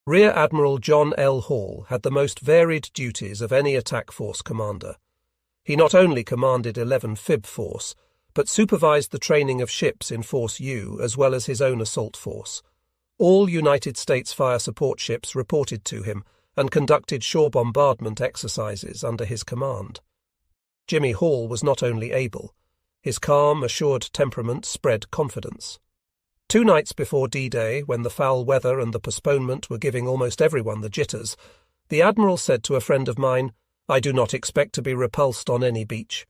Rear Admiral John L. Hall had the most varied duties of any attack force commander. He not only commanded 11 Fib Force, but supervised the training of ships in Force U as well as his own assault force. All United States fire support ships reported to him and conducted shore bombardment exercises under his command. Jimmy Hall was not only able, his calm, assured temperament spread confidence. 2 nights before D-Day, when the foul weather and the postponement were giving almost everyone the jitters, the Admiral said to a friend of mine, "I do not expect to be repulsed on any beach."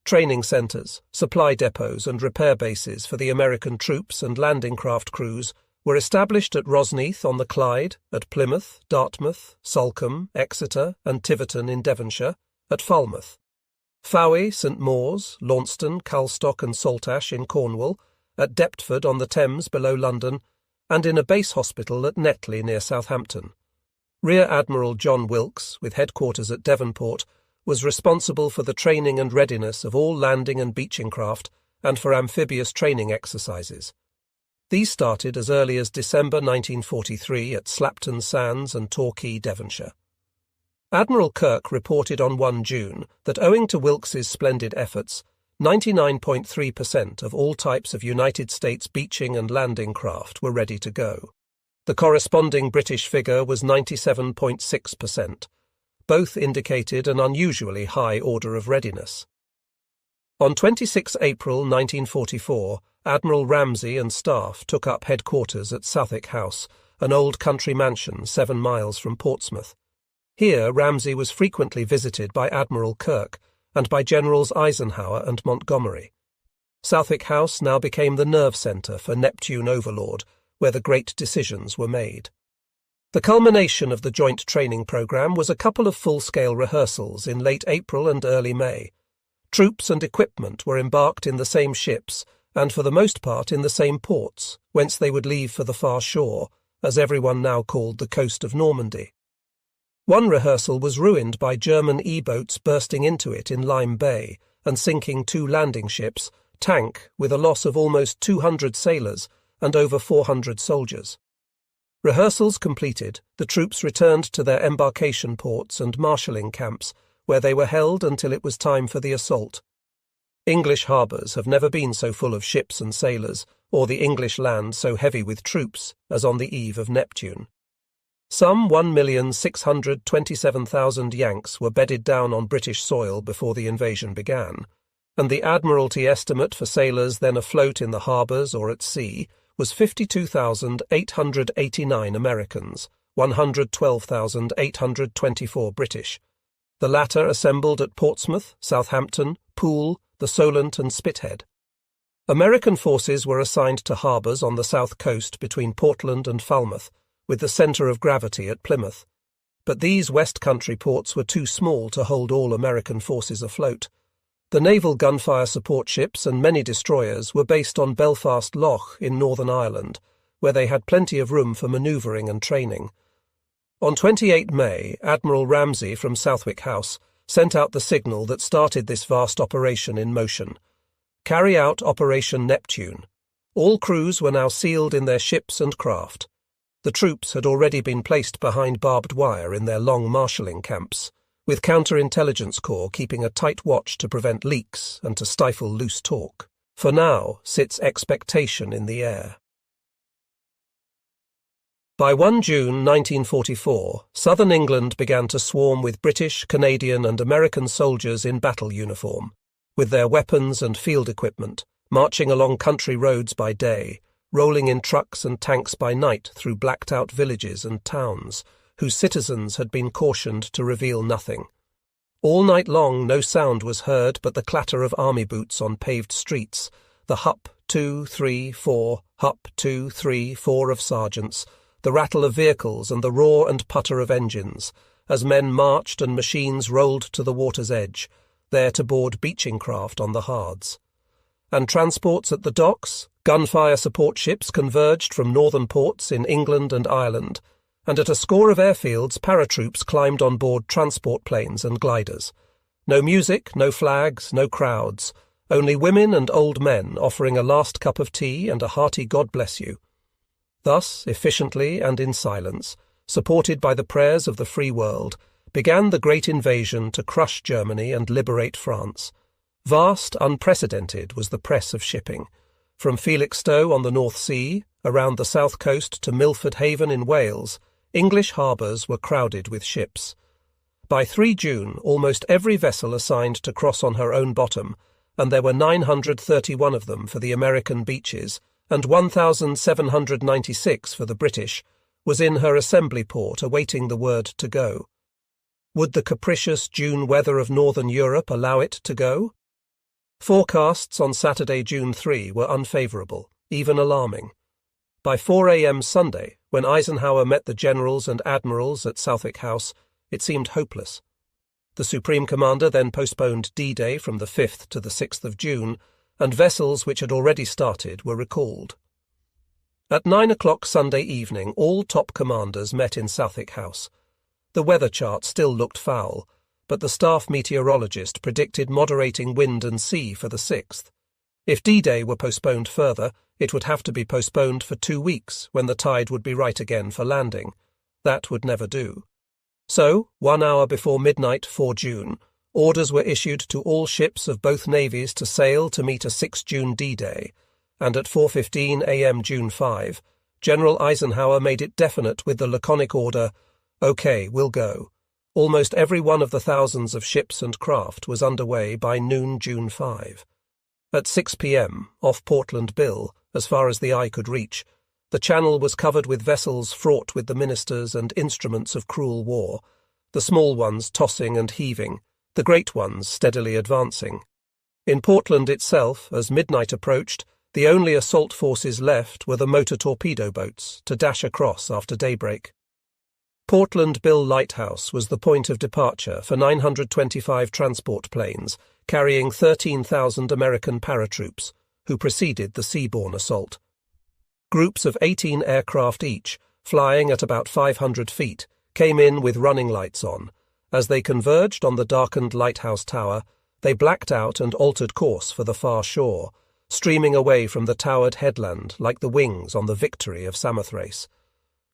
Training centres, supply depots and repair bases for the American troops and landing craft crews were established at Rosneath on the Clyde, at Plymouth, Dartmouth, Salcombe, Exeter and Tiverton in Devonshire, at Falmouth, Fowey, St Mawes, Launceston, Calstock and Saltash in Cornwall, at Deptford on the Thames below London, and in a base hospital at Netley near Southampton. Rear Admiral John Wilkes, with headquarters at Devonport, was responsible for the training and readiness of all landing and beaching craft and for amphibious training exercises. These started as early as December 1943 at Slapton Sands and Torquay, Devonshire. Admiral Kirk reported on 1 June that owing to Wilkes's splendid efforts, 99.3% of all types of United States beaching and landing craft were ready to go. The corresponding British figure was 97.6%. Both indicated an unusually high order of readiness. On 26 April 1944, Admiral Ramsay and staff took up headquarters at Southwick House, an old country mansion 7 miles from Portsmouth. Here Ramsay was frequently visited by Admiral Kirk and by Generals Eisenhower and Montgomery. Southwick House now became the nerve centre for Neptune Overlord, where the great decisions were made. The culmination of the joint training programme was a couple of full-scale rehearsals in late April and early May. Troops and equipment were embarked in the same ships and for the most part in the same ports, whence they would leave for the far shore, as everyone now called the coast of Normandy. One rehearsal was ruined by German E-boats bursting into it in Lyme Bay and sinking 2 landing ships, Tank, with a loss of almost 200 sailors and over 400 soldiers. Rehearsals completed, the troops returned to their embarkation ports and marshalling camps, where they were held until it was time for the assault. English harbours have never been so full of ships and sailors, or the English land so heavy with troops, as on the eve of Neptune. Some 1,627,000 Yanks were bedded down on British soil before the invasion began, and the Admiralty estimate for sailors then afloat in the harbours or at sea was 52,889 Americans, 112,824 British. The latter assembled at Portsmouth, Southampton, Poole, the Solent and Spithead. American forces were assigned to harbours on the south coast between Portland and Falmouth, with the centre of gravity at Plymouth. But these West Country ports were too small to hold all American forces afloat. The naval gunfire support ships and many destroyers were based on Belfast Lough in Northern Ireland, where they had plenty of room for manoeuvring and training. On 28 May, Admiral Ramsay from Southwick House sent out the signal that started this vast operation in motion. Carry out Operation Neptune. All crews were now sealed in their ships and craft. The troops had already been placed behind barbed wire in their long marshalling camps, with Counterintelligence Corps keeping a tight watch to prevent leaks and to stifle loose talk. For now sits expectation in the air. By 1 June 1944, southern England began to swarm with British, Canadian and American soldiers in battle uniform, with their weapons and field equipment, marching along country roads by day, rolling in trucks and tanks by night through blacked-out villages and towns, whose citizens had been cautioned to reveal nothing. All night long no sound was heard but the clatter of army boots on paved streets, the hup 2, 3, 4, hup 2, 3, 4 of sergeants, the rattle of vehicles and the roar and putter of engines, as men marched and machines rolled to the water's edge, there to board beaching craft on the Hards. And transports at the docks, gunfire support ships converged from northern ports in England and Ireland, and at a score of airfields paratroops climbed on board transport planes and gliders. No music, no flags, no crowds, only women and old men offering a last cup of tea and a hearty God bless you. Thus, efficiently and in silence, supported by the prayers of the free world, began the great invasion to crush Germany and liberate France. Vast, unprecedented was the press of shipping. From Felixstowe on the North Sea, around the south coast to Milford Haven in Wales, English harbours were crowded with ships. By 3 June, almost every vessel assigned to cross on her own bottom, and there were 931 of them for the American beaches, and 1,796 for the British, was in her assembly port awaiting the word to go. Would the capricious June weather of northern Europe allow it to go? Forecasts on Saturday, June 3, were unfavourable, even alarming. By 4 a.m. Sunday, when Eisenhower met the generals and admirals at Southwick House, it seemed hopeless. The Supreme Commander then postponed D-Day from the 5th to the 6th of June, and vessels which had already started were recalled. At 9 o'clock Sunday evening, all top commanders met in Southwick House. The weather chart still looked foul, but the staff meteorologist predicted moderating wind and sea for the 6th. If D-Day were postponed further, it would have to be postponed for 2 weeks, when the tide would be right again for landing. That would never do. So, 1 hour before midnight, 4 June, orders were issued to all ships of both navies to sail to meet a 6 June D-Day, and at 4:15 a.m. June 5, General Eisenhower made it definite with the laconic order, "OK, we'll go." Almost every one of the thousands of ships and craft was underway by noon June 5. At 6 p.m., off Portland Bill, as far as the eye could reach, the channel was covered with vessels fraught with the ministers and instruments of cruel war, the small ones tossing and heaving, the great ones steadily advancing. In Portland itself, as midnight approached, the only assault forces left were the motor torpedo boats to dash across after daybreak. Portland Bill Lighthouse was the point of departure for 925 transport planes carrying 13,000 American paratroops, who preceded the seaborne assault. Groups of 18 aircraft each, flying at about 500 feet, came in with running lights on. As they converged on the darkened lighthouse tower, they blacked out and altered course for the far shore, streaming away from the towered headland like the wings on the Victory of Samothrace.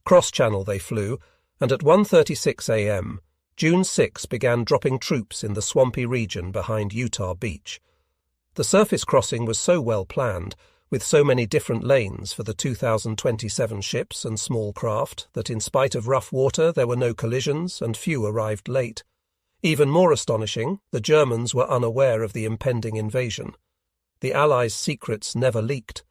Cross-channel they flew, and at 1:36 a.m., June 6 began dropping troops in the swampy region behind Utah Beach. The surface crossing was so well planned, with so many different lanes for the 2,027 ships and small craft, that in spite of rough water there were no collisions and few arrived late. Even more astonishing, the Germans were unaware of the impending invasion. The Allies' secrets never leaked.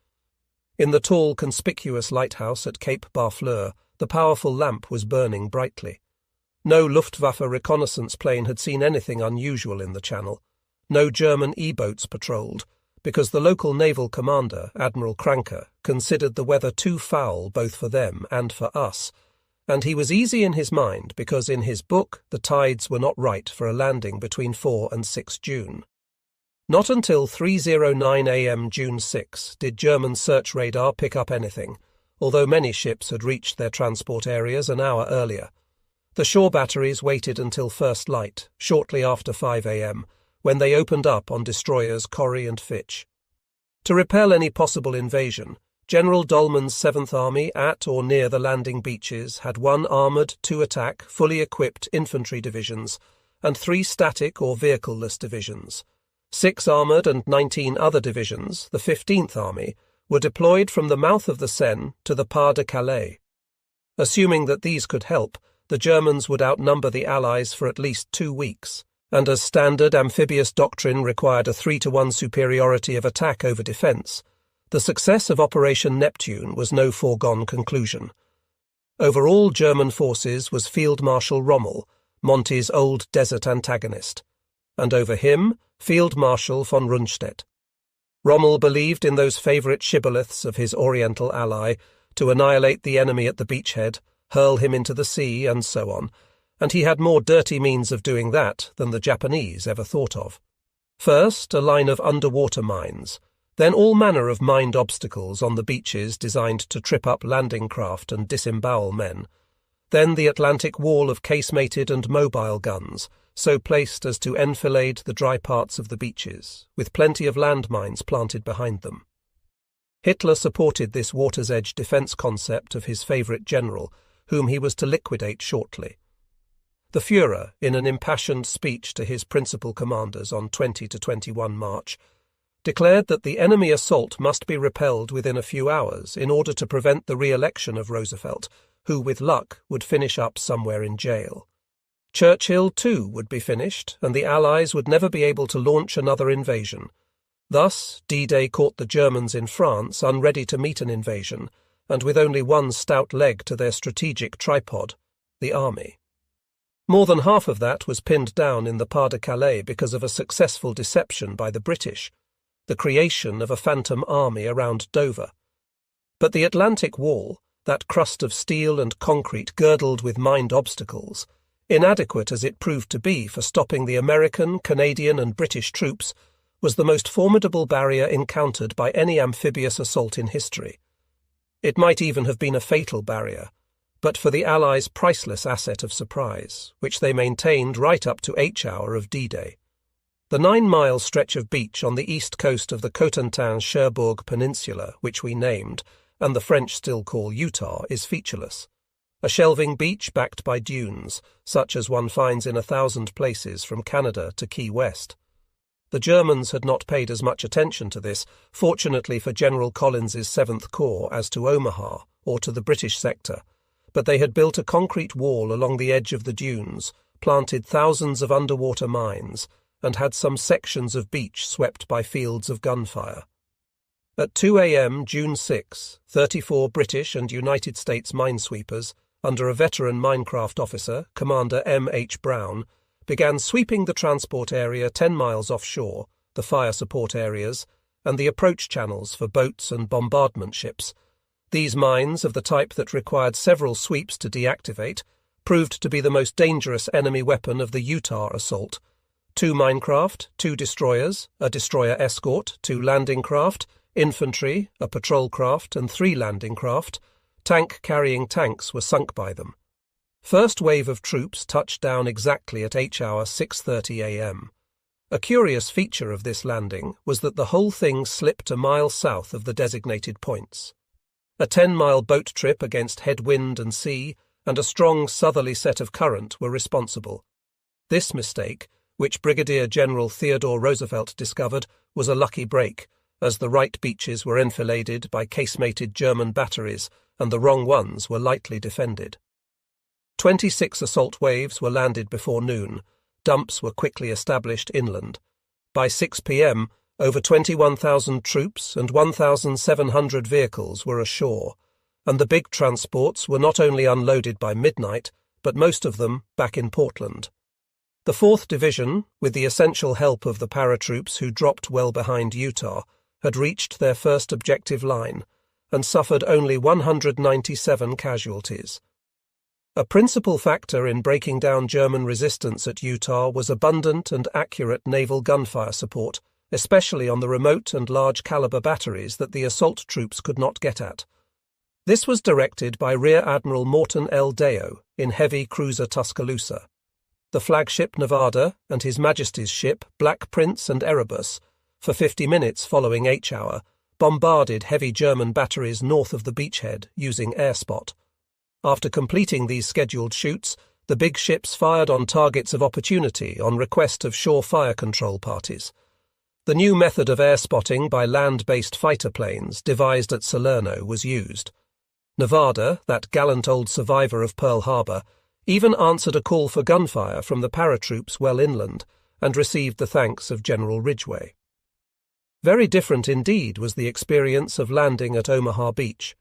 In the tall, conspicuous lighthouse at Cape Barfleur, the powerful lamp was burning brightly. No Luftwaffe reconnaissance plane had seen anything unusual in the channel. No German E-boats patrolled, because the local naval commander, Admiral Kranke, considered the weather too foul both for them and for us, and he was easy in his mind because in his book the tides were not right for a landing between 4 and 6 June. Not until 3:09 a.m. June 6 did German search radar pick up anything, although many ships had reached their transport areas an hour earlier. The shore batteries waited until first light, shortly after 5 a.m., when they opened up on destroyers Corrie and Fitch. To repel any possible invasion, General Dolman's 7th Army at or near the landing beaches had 1 armoured, 2 attack, fully equipped infantry divisions, and 3 static or vehicleless divisions. 6 armoured and 19 other divisions, the 15th Army, were deployed from the mouth of the Seine to the Pas de Calais. Assuming that these could help, the Germans would outnumber the Allies for at least 2 weeks, and as standard amphibious doctrine required a 3-to-1 superiority of attack over defence, the success of Operation Neptune was no foregone conclusion. Over all German forces was Field Marshal Rommel, Monty's old desert antagonist, and over him Field Marshal von Rundstedt. Rommel believed in those favourite shibboleths of his Oriental ally, to annihilate the enemy at the beachhead, hurl him into the sea, and so on, and he had more dirty means of doing that than the Japanese ever thought of. First, a line of underwater mines, then all manner of mined obstacles on the beaches designed to trip up landing craft and disembowel men, then the Atlantic wall of casemated and mobile guns, so placed as to enfilade the dry parts of the beaches, with plenty of landmines planted behind them. Hitler supported this water's edge defence concept of his favourite general, whom he was to liquidate shortly. The Führer, in an impassioned speech to his principal commanders on 20 to 21 March, declared that the enemy assault must be repelled within a few hours in order to prevent the re-election of Roosevelt, who, with luck, would finish up somewhere in jail. Churchill, too, would be finished, and the Allies would never be able to launch another invasion. Thus, D-Day caught the Germans in France unready to meet an invasion, and with only one stout leg to their strategic tripod, the army. More than half of that was pinned down in the Pas-de-Calais because of a successful deception by the British, the creation of a phantom army around Dover. But the Atlantic Wall, that crust of steel and concrete girdled with mined obstacles, inadequate as it proved to be for stopping the American, Canadian and British troops, was the most formidable barrier encountered by any amphibious assault in history. It might even have been a fatal barrier, but for the Allies' priceless asset of surprise, which they maintained right up to H-hour of D-Day. The 9-mile stretch of beach on the east coast of the Cotentin-Cherbourg Peninsula, which we named, and the French still call Utah, is featureless. A shelving beach backed by dunes, such as one finds in 1,000 places from Canada to Key West. The Germans had not paid as much attention to this, fortunately for General Collins's 7th Corps, as to Omaha, or to the British sector, but they had built a concrete wall along the edge of the dunes, planted thousands of underwater mines, and had some sections of beach swept by fields of gunfire. At 2 a.m. June 6, 34 British and United States minesweepers, under a veteran minecraft officer, Commander M.H. Brown, began sweeping the transport area 10 miles offshore, the fire support areas, and the approach channels for boats and bombardment ships. These mines, of the type that required several sweeps to deactivate, proved to be the most dangerous enemy weapon of the Utah assault. 2 minecraft, 2 destroyers, a destroyer escort, 2 landing craft, infantry, a patrol craft, and 3 landing craft, tank-carrying tanks were sunk by them. First wave of troops touched down exactly at H-hour 6:30 a.m. A curious feature of this landing was that the whole thing slipped a mile south of the designated points. A 10-mile boat trip against headwind and sea, and a strong southerly set of current were responsible. This mistake, which Brigadier General Theodore Roosevelt discovered, was a lucky break, as the right beaches were enfiladed by casemated German batteries, and the wrong ones were lightly defended. 26 assault waves were landed before noon. Dumps were quickly established inland. By 6 p.m., over 21,000 troops and 1,700 vehicles were ashore, and the big transports were not only unloaded by midnight, but most of them back in Portland. The 4th Division, with the essential help of the paratroops who dropped well behind Utah, had reached their first objective line and suffered only 197 casualties. A principal factor in breaking down German resistance at Utah was abundant and accurate naval gunfire support, especially on the remote and large-caliber batteries that the assault troops could not get at. This was directed by Rear Admiral Morton L. Deo in heavy cruiser Tuscaloosa. The flagship Nevada and His Majesty's ship Black Prince and Erebus, for 50 minutes following H-hour, bombarded heavy German batteries north of the beachhead using air spot. After completing these scheduled shoots, the big ships fired on targets of opportunity on request of shore fire control parties. The new method of air spotting by land-based fighter planes devised at Salerno was used. Nevada, that gallant old survivor of Pearl Harbor, even answered a call for gunfire from the paratroops well inland and received the thanks of General Ridgway. Very different indeed was the experience of landing at Omaha Beach.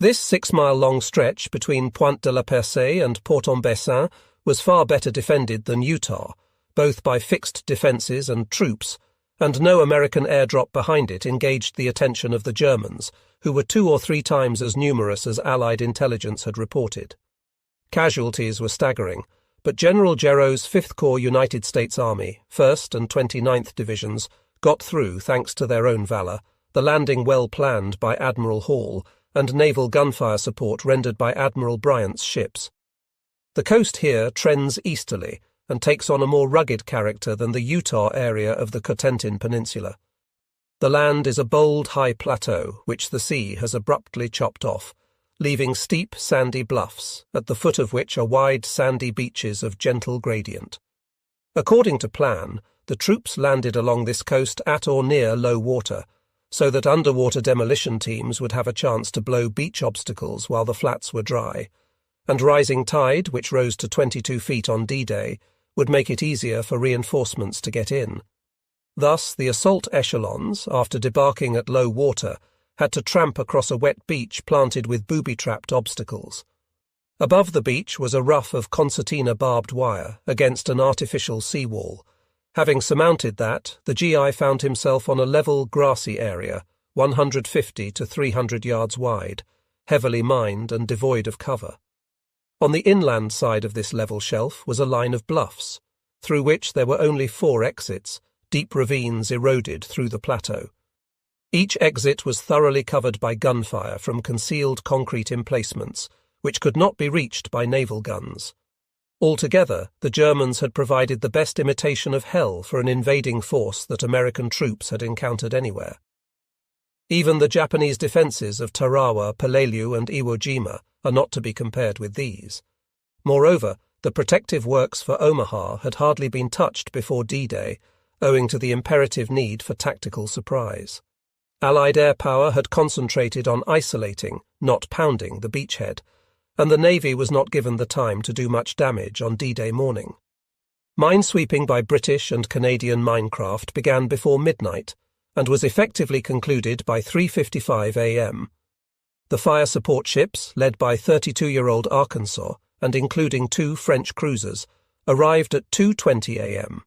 This 6-mile-long stretch between Pointe de la Percée and Port-en-Bessin was far better defended than Utah, both by fixed defences and troops, and no American airdrop behind it engaged the attention of the Germans, who were 2 or 3 times as numerous as Allied intelligence had reported. Casualties were staggering, but General Gero's 5th Corps United States Army, 1st and 29th Divisions, got through thanks to their own valour, the landing well planned by Admiral Hall, and naval gunfire support rendered by Admiral Bryant's ships. The coast here trends easterly and takes on a more rugged character than the Utah area of the Cotentin Peninsula. The land is a bold high plateau which the sea has abruptly chopped off, leaving steep, sandy bluffs, at the foot of which are wide, sandy beaches of gentle gradient. According to plan, the troops landed along this coast at or near low water, so that underwater demolition teams would have a chance to blow beach obstacles while the flats were dry, and rising tide, which rose to 22 feet on D-Day, would make it easier for reinforcements to get in. Thus, the assault echelons, after debarking at low water, had to tramp across a wet beach planted with booby-trapped obstacles. Above the beach was a rough of concertina barbed wire against an artificial seawall. Having surmounted that, the GI found himself on a level, grassy area, 150 to 300 yards wide, heavily mined and devoid of cover. On the inland side of this level shelf was a line of bluffs, through which there were only 4 exits, deep ravines eroded through the plateau. Each exit was thoroughly covered by gunfire from concealed concrete emplacements, which could not be reached by naval guns. Altogether, the Germans had provided the best imitation of hell for an invading force that American troops had encountered anywhere. Even the Japanese defences of Tarawa, Peleliu, and Iwo Jima are not to be compared with these. Moreover, the protective works for Omaha had hardly been touched before D-Day, owing to the imperative need for tactical surprise. Allied air power had concentrated on isolating, not pounding, the beachhead, and the Navy was not given the time to do much damage on D-Day morning. Minesweeping by British and Canadian minecraft began before midnight and was effectively concluded by 3:55 a.m. The fire support ships, led by 32-year-old Arkansas and including 2 French cruisers, arrived at 2:20 a.m.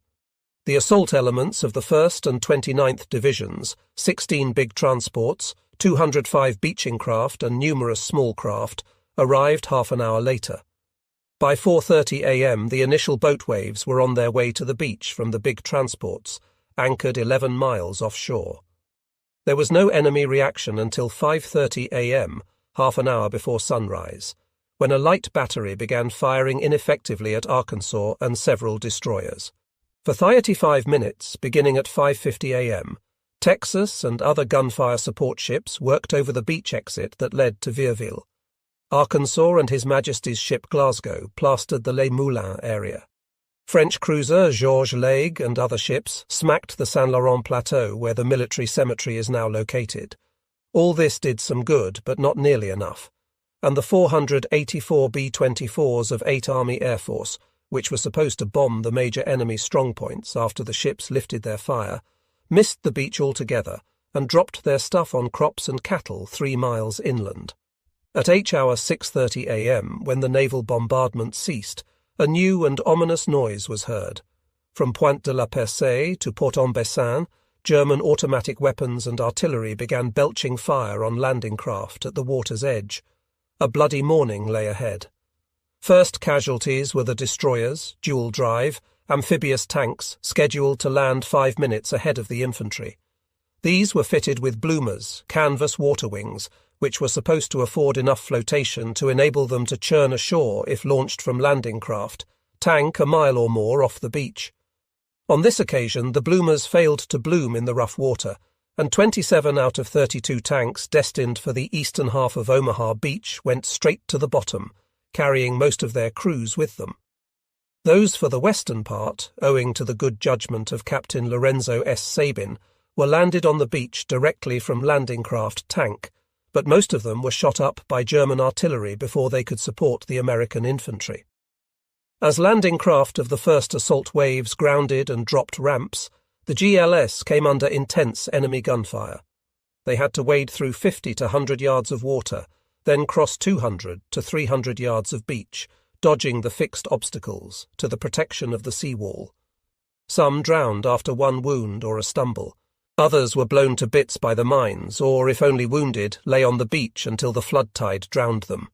The assault elements of the 1st and 29th Divisions, 16 big transports, 205 beaching craft and numerous small craft, arrived half an hour later. By 4:30 a.m. the initial boat waves were on their way to the beach from the big transports, anchored 11 miles offshore. There was no enemy reaction until 5:30 a.m., half an hour before sunrise, when a light battery began firing ineffectively at Arkansas and several destroyers. For 35 minutes, beginning at 5:50 a.m., Texas and other gunfire support ships worked over the beach exit that led to Vierville. Arkansas and His Majesty's ship Glasgow plastered the Les Moulins area. French cruiser Georges Leyte and other ships smacked the Saint Laurent Plateau where the military cemetery is now located. All this did some good, but not nearly enough, and the 484 B-24s of 8th Army Air Force, which were supposed to bomb the major enemy strongpoints after the ships lifted their fire, missed the beach altogether and dropped their stuff on crops and cattle 3 miles inland. At H-hour 6:30 a.m., when the naval bombardment ceased, a new and ominous noise was heard. From Pointe de la Percée to Port-en-Bessin, German automatic weapons and artillery began belching fire on landing craft at the water's edge. A bloody morning lay ahead. First casualties were the destroyers, dual drive, amphibious tanks scheduled to land 5 minutes ahead of the infantry. These were fitted with bloomers, canvas water wings, which were supposed to afford enough flotation to enable them to churn ashore if launched from landing craft, tank a mile or more off the beach. On this occasion, the bloomers failed to bloom in the rough water, and 27 out of 32 tanks destined for the eastern half of Omaha Beach went straight to the bottom, carrying most of their crews with them. Those for the western part, owing to the good judgment of Captain Lorenzo S. Sabin, were landed on the beach directly from landing craft tank, but most of them were shot up by German artillery before they could support the American infantry. As landing craft of the first assault waves grounded and dropped ramps, the GLS came under intense enemy gunfire. They had to wade through 50 to 100 yards of water, then cross 200 to 300 yards of beach, dodging the fixed obstacles, to the protection of the seawall. Some drowned after one wound or a stumble. Others were blown to bits by the mines, or, if only wounded, lay on the beach until the flood tide drowned them.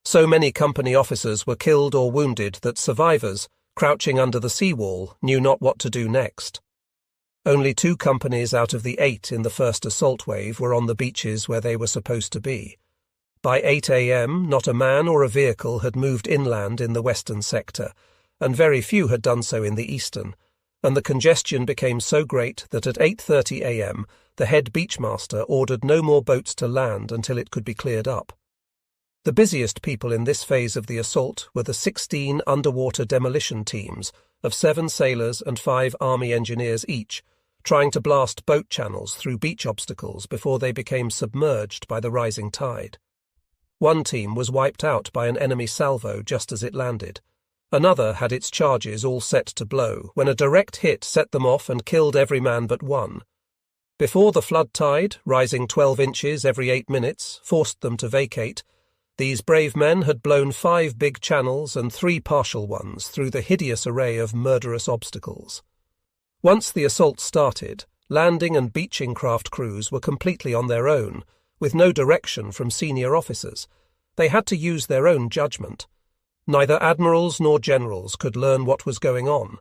So many company officers were killed or wounded that survivors, crouching under the seawall, knew not what to do next. Only 2 companies out of the 8 in the first assault wave were on the beaches where they were supposed to be. By 8 a.m., not a man or a vehicle had moved inland in the western sector, and very few had done so in the eastern, and the congestion became so great that at 8:30 a.m. the head beachmaster ordered no more boats to land until it could be cleared up. The busiest people in this phase of the assault were the 16 underwater demolition teams of 7 sailors and 5 army engineers each, trying to blast boat channels through beach obstacles before they became submerged by the rising tide. One team was wiped out by an enemy salvo just as it landed. Another had its charges all set to blow when a direct hit set them off and killed every man but one. Before the flood tide, rising 12 inches every 8 minutes, forced them to vacate, these brave men had blown 5 big channels and 3 partial ones through the hideous array of murderous obstacles. Once the assault started, landing and beaching craft crews were completely on their own, with no direction from senior officers. They had to use their own judgment. Neither admirals nor generals could learn what was going on.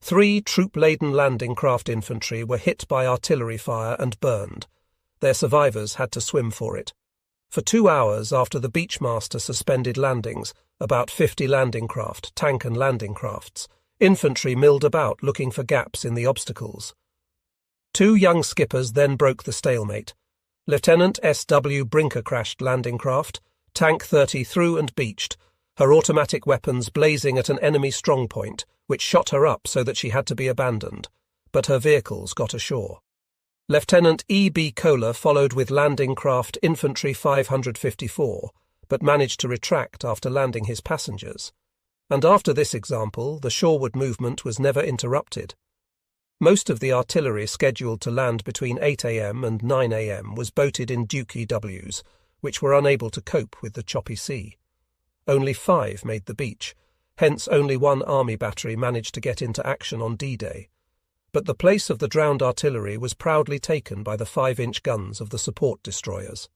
3 troop-laden landing craft infantry were hit by artillery fire and burned. Their survivors had to swim for it. For 2 hours after the beachmaster suspended landings, about 50 landing craft, tank and landing crafts, infantry milled about looking for gaps in the obstacles. 2 young skippers then broke the stalemate. Lieutenant S.W. Brinker crashed landing craft, Tank 30 through and beached, her automatic weapons blazing at an enemy strongpoint, which shot her up so that she had to be abandoned, but her vehicles got ashore. Lieutenant E.B. Kohler followed with landing craft Infantry 554, but managed to retract after landing his passengers. And after this example, the shoreward movement was never interrupted. Most of the artillery scheduled to land between 8 a.m. and 9 a.m. was boated in Duke EWs, which were unable to cope with the choppy sea. Only 5 made the beach, hence only 1 army battery managed to get into action on D-Day. But the place of the drowned artillery was proudly taken by the 5-inch guns of the support destroyers.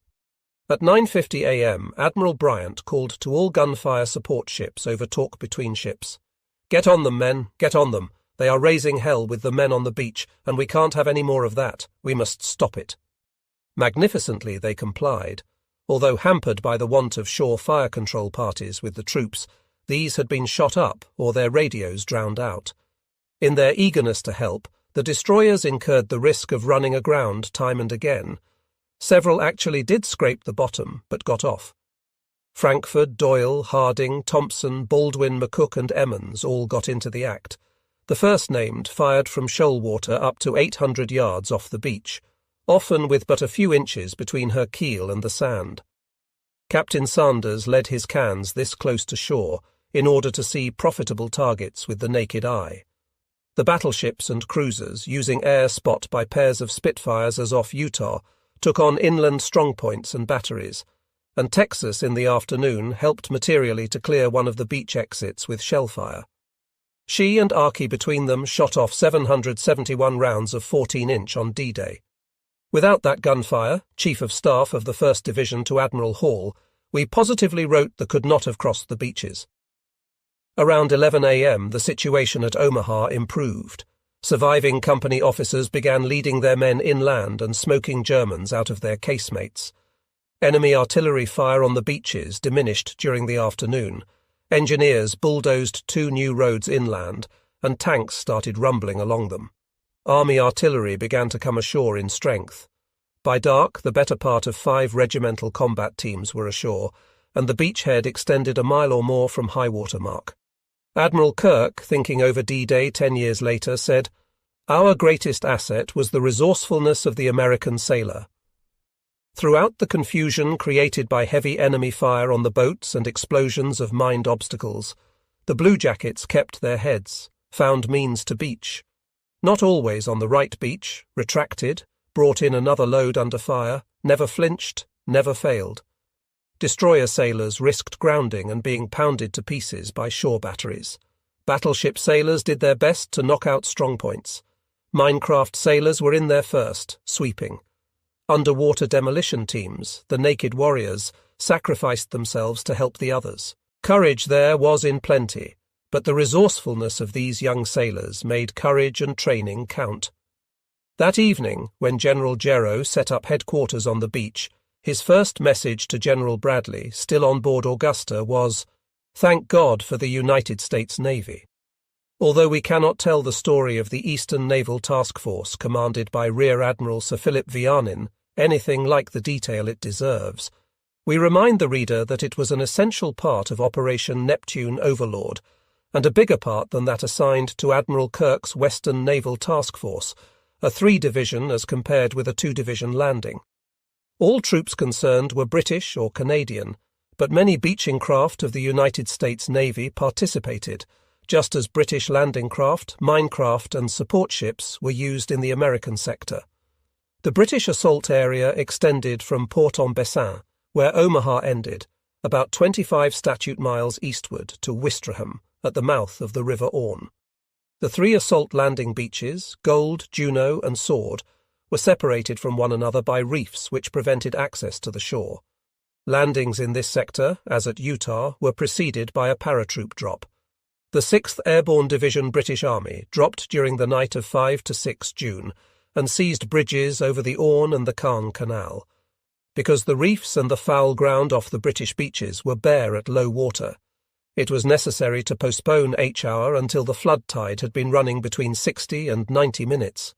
At 9:50 a.m., Admiral Bryant called to all gunfire support ships over talk between ships. "Get on them, men, get on them. They are raising hell with the men on the beach, and we can't have any more of that. We must stop it." Magnificently they complied. Although hampered by the want of shore fire control parties with the troops, these had been shot up or their radios drowned out. In their eagerness to help, the destroyers incurred the risk of running aground time and again. Several actually did scrape the bottom, but got off. Frankfurt, Doyle, Harding, Thompson, Baldwin, McCook and Emmons all got into the act. The first named fired from shoal water up to 800 yards off the beach, often with but a few inches between her keel and the sand. Captain Sanders led his cans this close to shore in order to see profitable targets with the naked eye. The battleships and cruisers, using air spot by pairs of Spitfires as off Utah, took on inland strongpoints and batteries, and Texas in the afternoon helped materially to clear one of the beach exits with shellfire. She and Archie between them shot off 771 rounds of 14-inch on D-Day. Without that gunfire, Chief of Staff of the 1st Division to Admiral Hall, we positively wrote the could not have crossed the beaches. Around 11 a.m. the situation at Omaha improved. Surviving company officers began leading their men inland and smoking Germans out of their casemates. Enemy artillery fire on the beaches diminished during the afternoon. Engineers bulldozed 2 new roads inland, and tanks started rumbling along them. Army artillery began to come ashore in strength. By dark, the better part of 5 regimental combat teams were ashore, and the beachhead extended a mile or more from high water mark. Admiral Kirk, thinking over D-Day 10 years later, said, "Our greatest asset was the resourcefulness of the American sailor." Throughout the confusion created by heavy enemy fire on the boats and explosions of mined obstacles, the bluejackets kept their heads, found means to beach. Not always on the right beach, retracted, brought in another load under fire, never flinched, never failed. Destroyer sailors risked grounding and being pounded to pieces by shore batteries. Battleship sailors did their best to knock out strongpoints. Minecraft sailors were in there first, sweeping. Underwater demolition teams, the naked warriors, sacrificed themselves to help the others. Courage there was in plenty, but the resourcefulness of these young sailors made courage and training count. That evening, when General Gero set up headquarters on the beach, his first message to General Bradley, still on board Augusta, was, "Thank God for the United States Navy." Although we cannot tell the story of the Eastern Naval Task Force commanded by Rear Admiral Sir Philip Vianin anything like the detail it deserves, We remind the reader that it was an essential part of Operation Neptune Overlord, and a bigger part than that assigned to Admiral Kirk's Western Naval Task Force, a 3-division as compared with a 2-division landing. All troops concerned were British or Canadian, but many beaching craft of the United States Navy participated, just as British landing craft, minecraft and support ships were used in the American sector. The British assault area extended from Port-en-Bessin, where Omaha ended, about 25 statute miles eastward to Ouistreham, at the mouth of the River Orne. The 3 assault landing beaches, Gold, Juno and Sword, were separated from one another by reefs which prevented access to the shore. Landings in this sector, as at Utah, were preceded by a paratroop drop. The 6th Airborne Division British Army dropped during the night of 5 to 6 June and seized bridges over the Orne and the Caen Canal. Because the reefs and the foul ground off the British beaches were bare at low water, it was necessary to postpone H-hour until the flood tide had been running between 60 and 90 minutes.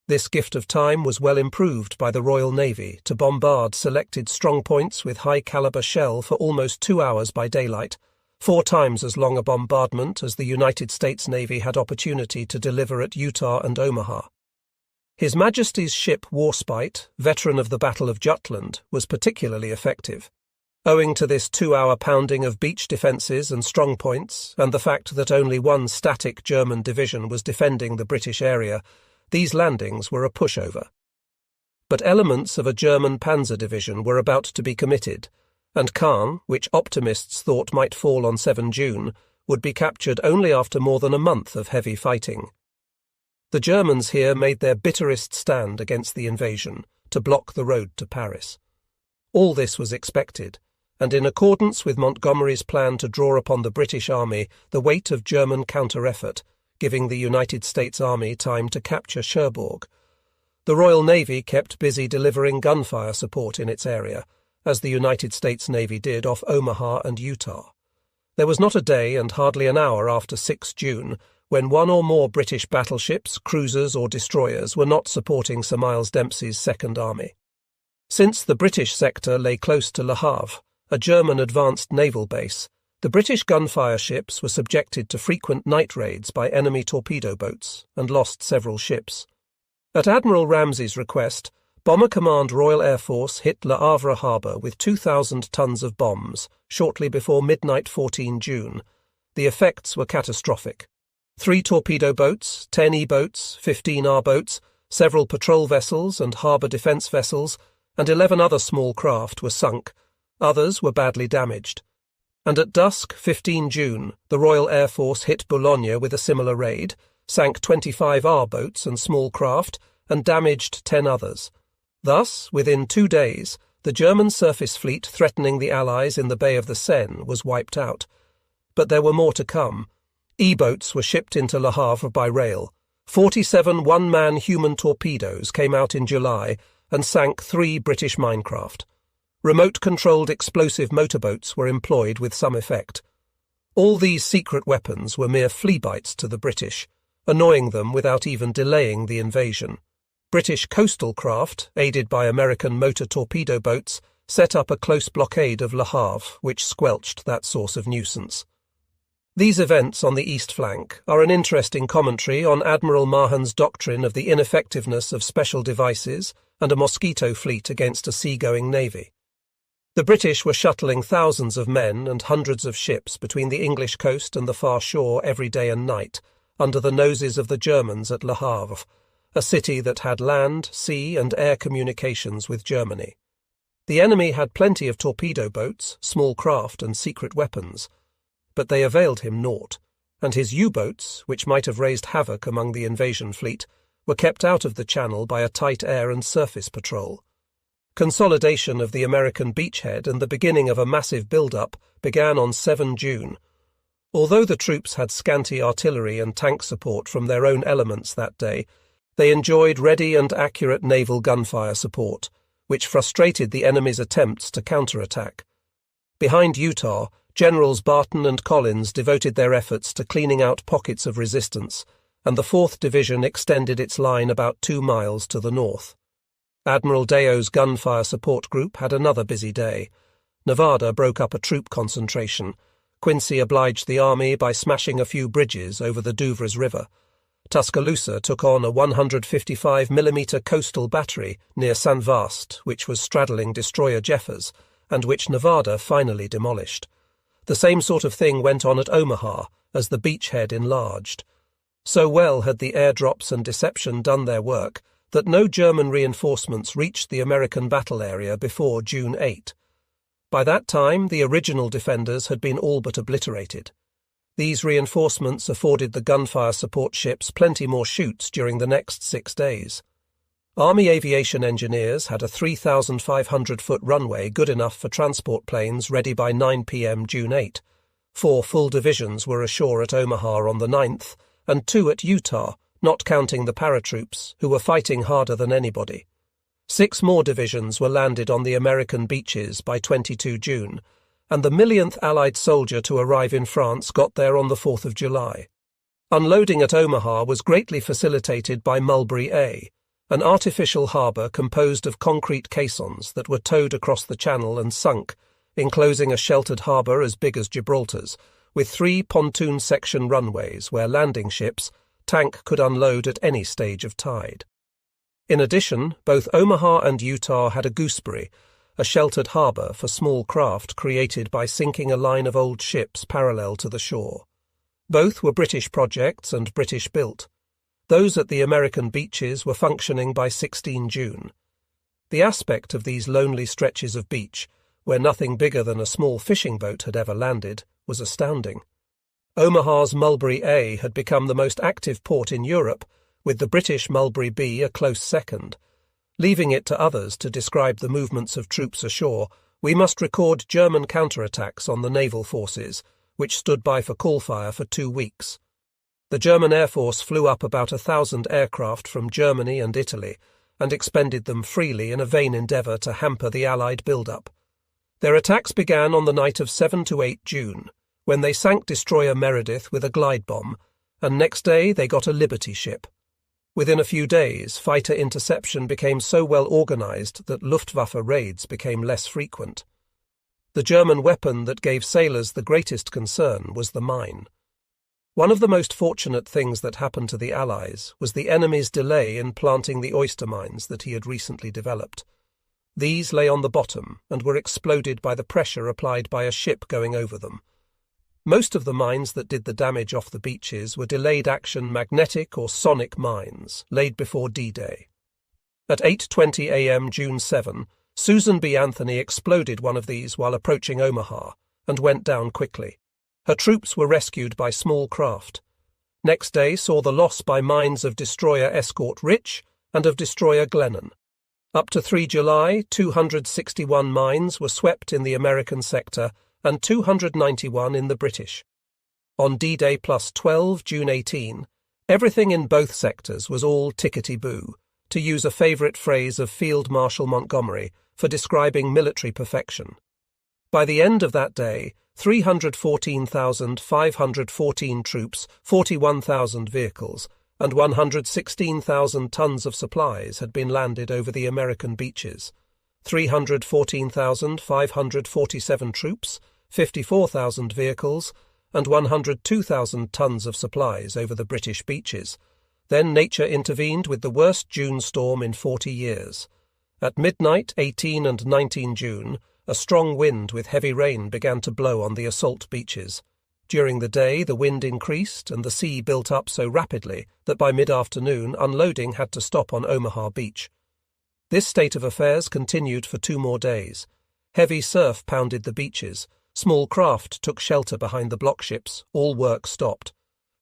This gift of time was well improved by the Royal Navy to bombard selected strongpoints with high-caliber shell for almost 2 hours by daylight, 4 times as long a bombardment as the United States Navy had opportunity to deliver at Utah and Omaha. His Majesty's ship Warspite, veteran of the Battle of Jutland, was particularly effective. Owing to this 2-hour pounding of beach defences and strongpoints, and the fact that only one static German division was defending the British area, these landings were a pushover. But elements of a German panzer division were about to be committed, and Caen, which optimists thought might fall on 7 June, would be captured only after more than a month of heavy fighting. The Germans here made their bitterest stand against the invasion, to block the road to Paris. All this was expected, and in accordance with Montgomery's plan to draw upon the British Army the weight of German counter-effort, giving the United States Army time to capture Cherbourg. The Royal Navy kept busy delivering gunfire support in its area, as the United States Navy did off Omaha and Utah. There was not a day and hardly an hour after 6 June when one or more British battleships, cruisers or destroyers were not supporting Sir Miles Dempsey's Second Army. Since the British sector lay close to Le Havre, a German advanced naval base, the British gunfire ships were subjected to frequent night raids by enemy torpedo boats and lost several ships. At Admiral Ramsay's request, Bomber Command Royal Air Force hit Le Havre harbour with 2,000 tons of bombs shortly before midnight 14 June. The effects were catastrophic. 3 torpedo boats, 10 E-boats, 15 R-boats, several patrol vessels and harbour defence vessels, and 11 other small craft were sunk. Others were badly damaged. And at dusk, 15 June, the Royal Air Force hit Boulogne with a similar raid, sank 25 R-boats and small craft, and damaged 10 others. Thus, within 2 days, the German surface fleet threatening the Allies in the Bay of the Seine was wiped out. But there were more to come. E-boats were shipped into Le Havre by rail. 47 one-man human torpedoes came out in July and sank 3 British minecraft. Remote-controlled explosive motorboats were employed with some effect. All these secret weapons were mere flea-bites to the British, annoying them without even delaying the invasion. British coastal craft, aided by American motor torpedo boats, set up a close blockade of Le Havre, which squelched that source of nuisance. These events on the east flank are an interesting commentary on Admiral Mahan's doctrine of the ineffectiveness of special devices and a mosquito fleet against a seagoing navy. The British were shuttling thousands of men and hundreds of ships between the English coast and the far shore every day and night, under the noses of the Germans at Le Havre, a city that had land, sea and air communications with Germany. The enemy had plenty of torpedo boats, small craft and secret weapons, but they availed him naught, and his U-boats, which might have raised havoc among the invasion fleet, were kept out of the channel by a tight air and surface patrol. Consolidation of the American beachhead and the beginning of a massive buildup began on 7 June. Although the troops had scanty artillery and tank support from their own elements that day, they enjoyed ready and accurate naval gunfire support, which frustrated the enemy's attempts to counterattack. Behind Utah, Generals Barton and Collins devoted their efforts to cleaning out pockets of resistance, and the 4th Division extended its line about 2 miles to the north. Admiral Deo's gunfire support group had another busy day. Nevada broke up a troop concentration. Quincy obliged the army by smashing a few bridges over the Douvres River. Tuscaloosa took on a 155mm coastal battery near San Vaast, which was straddling destroyer Jeffers, and which Nevada finally demolished. The same sort of thing went on at Omaha as the beachhead enlarged. So well had the airdrops and deception done their work that no German reinforcements reached the American battle area before June 8. By that time, the original defenders had been all but obliterated. These reinforcements afforded the gunfire support ships plenty more shoots during the next 6 days. Army aviation engineers had a 3,500-foot runway good enough for transport planes ready by 9 p.m. June 8. 4 full divisions were ashore at Omaha on the 9th, and 2 at Utah, not counting the paratroops, who were fighting harder than anybody. 6 more divisions were landed on the American beaches by 22 June, and the millionth Allied soldier to arrive in France got there on the 4th of July. Unloading at Omaha was greatly facilitated by Mulberry A, an artificial harbour composed of concrete caissons that were towed across the channel and sunk, enclosing a sheltered harbour as big as Gibraltar's, with 3 pontoon section runways where landing ships, tank could unload at any stage of tide. In addition, both Omaha and Utah had a gooseberry, a sheltered harbour for small craft created by sinking a line of old ships parallel to the shore. Both were British projects and British built. Those at the American beaches were functioning by 16 June. The aspect of these lonely stretches of beach, where nothing bigger than a small fishing boat had ever landed, was astounding. Omaha's Mulberry A had become the most active port in Europe, with the British Mulberry B a close second. Leaving it to others to describe the movements of troops ashore, we must record German counterattacks on the naval forces, which stood by for call fire for 2 weeks. The German Air Force flew up about 1,000 aircraft from Germany and Italy, and expended them freely in a vain endeavour to hamper the Allied build-up. Their attacks began on the night of 7 to 8 June, when they sank destroyer Meredith with a glide bomb, and next day they got a Liberty ship. Within a few days, fighter interception became so well organised that Luftwaffe raids became less frequent. The German weapon that gave sailors the greatest concern was the mine. One of the most fortunate things that happened to the Allies was the enemy's delay in planting the oyster mines that he had recently developed. These lay on the bottom and were exploded by the pressure applied by a ship going over them. Most of the mines that did the damage off the beaches were delayed action magnetic or sonic mines, laid before D-Day. At 8:20 a.m. June 7, Susan B. Anthony exploded one of these while approaching Omaha, and went down quickly. Her troops were rescued by small craft. Next day saw the loss by mines of destroyer escort Rich and of destroyer Glennon. Up to 3 July, 261 mines were swept in the American sector and 291 in the British. On D-Day plus 12, June 18, everything in both sectors was all tickety-boo, to use a favourite phrase of Field Marshal Montgomery for describing military perfection. By the end of that day, 314,514 troops, 41,000 vehicles, and 116,000 tons of supplies had been landed over the American beaches. 314,547 troops, 54,000 vehicles, and 102,000 tons of supplies over the British beaches. Then nature intervened with the worst June storm in 40 years. At midnight, 18 and 19 June, a strong wind with heavy rain began to blow on the assault beaches. During the day, the wind increased and the sea built up so rapidly that by mid-afternoon unloading had to stop on Omaha Beach. This state of affairs continued for 2 more days. Heavy surf pounded the beaches. Small craft took shelter behind the blockships. All work stopped.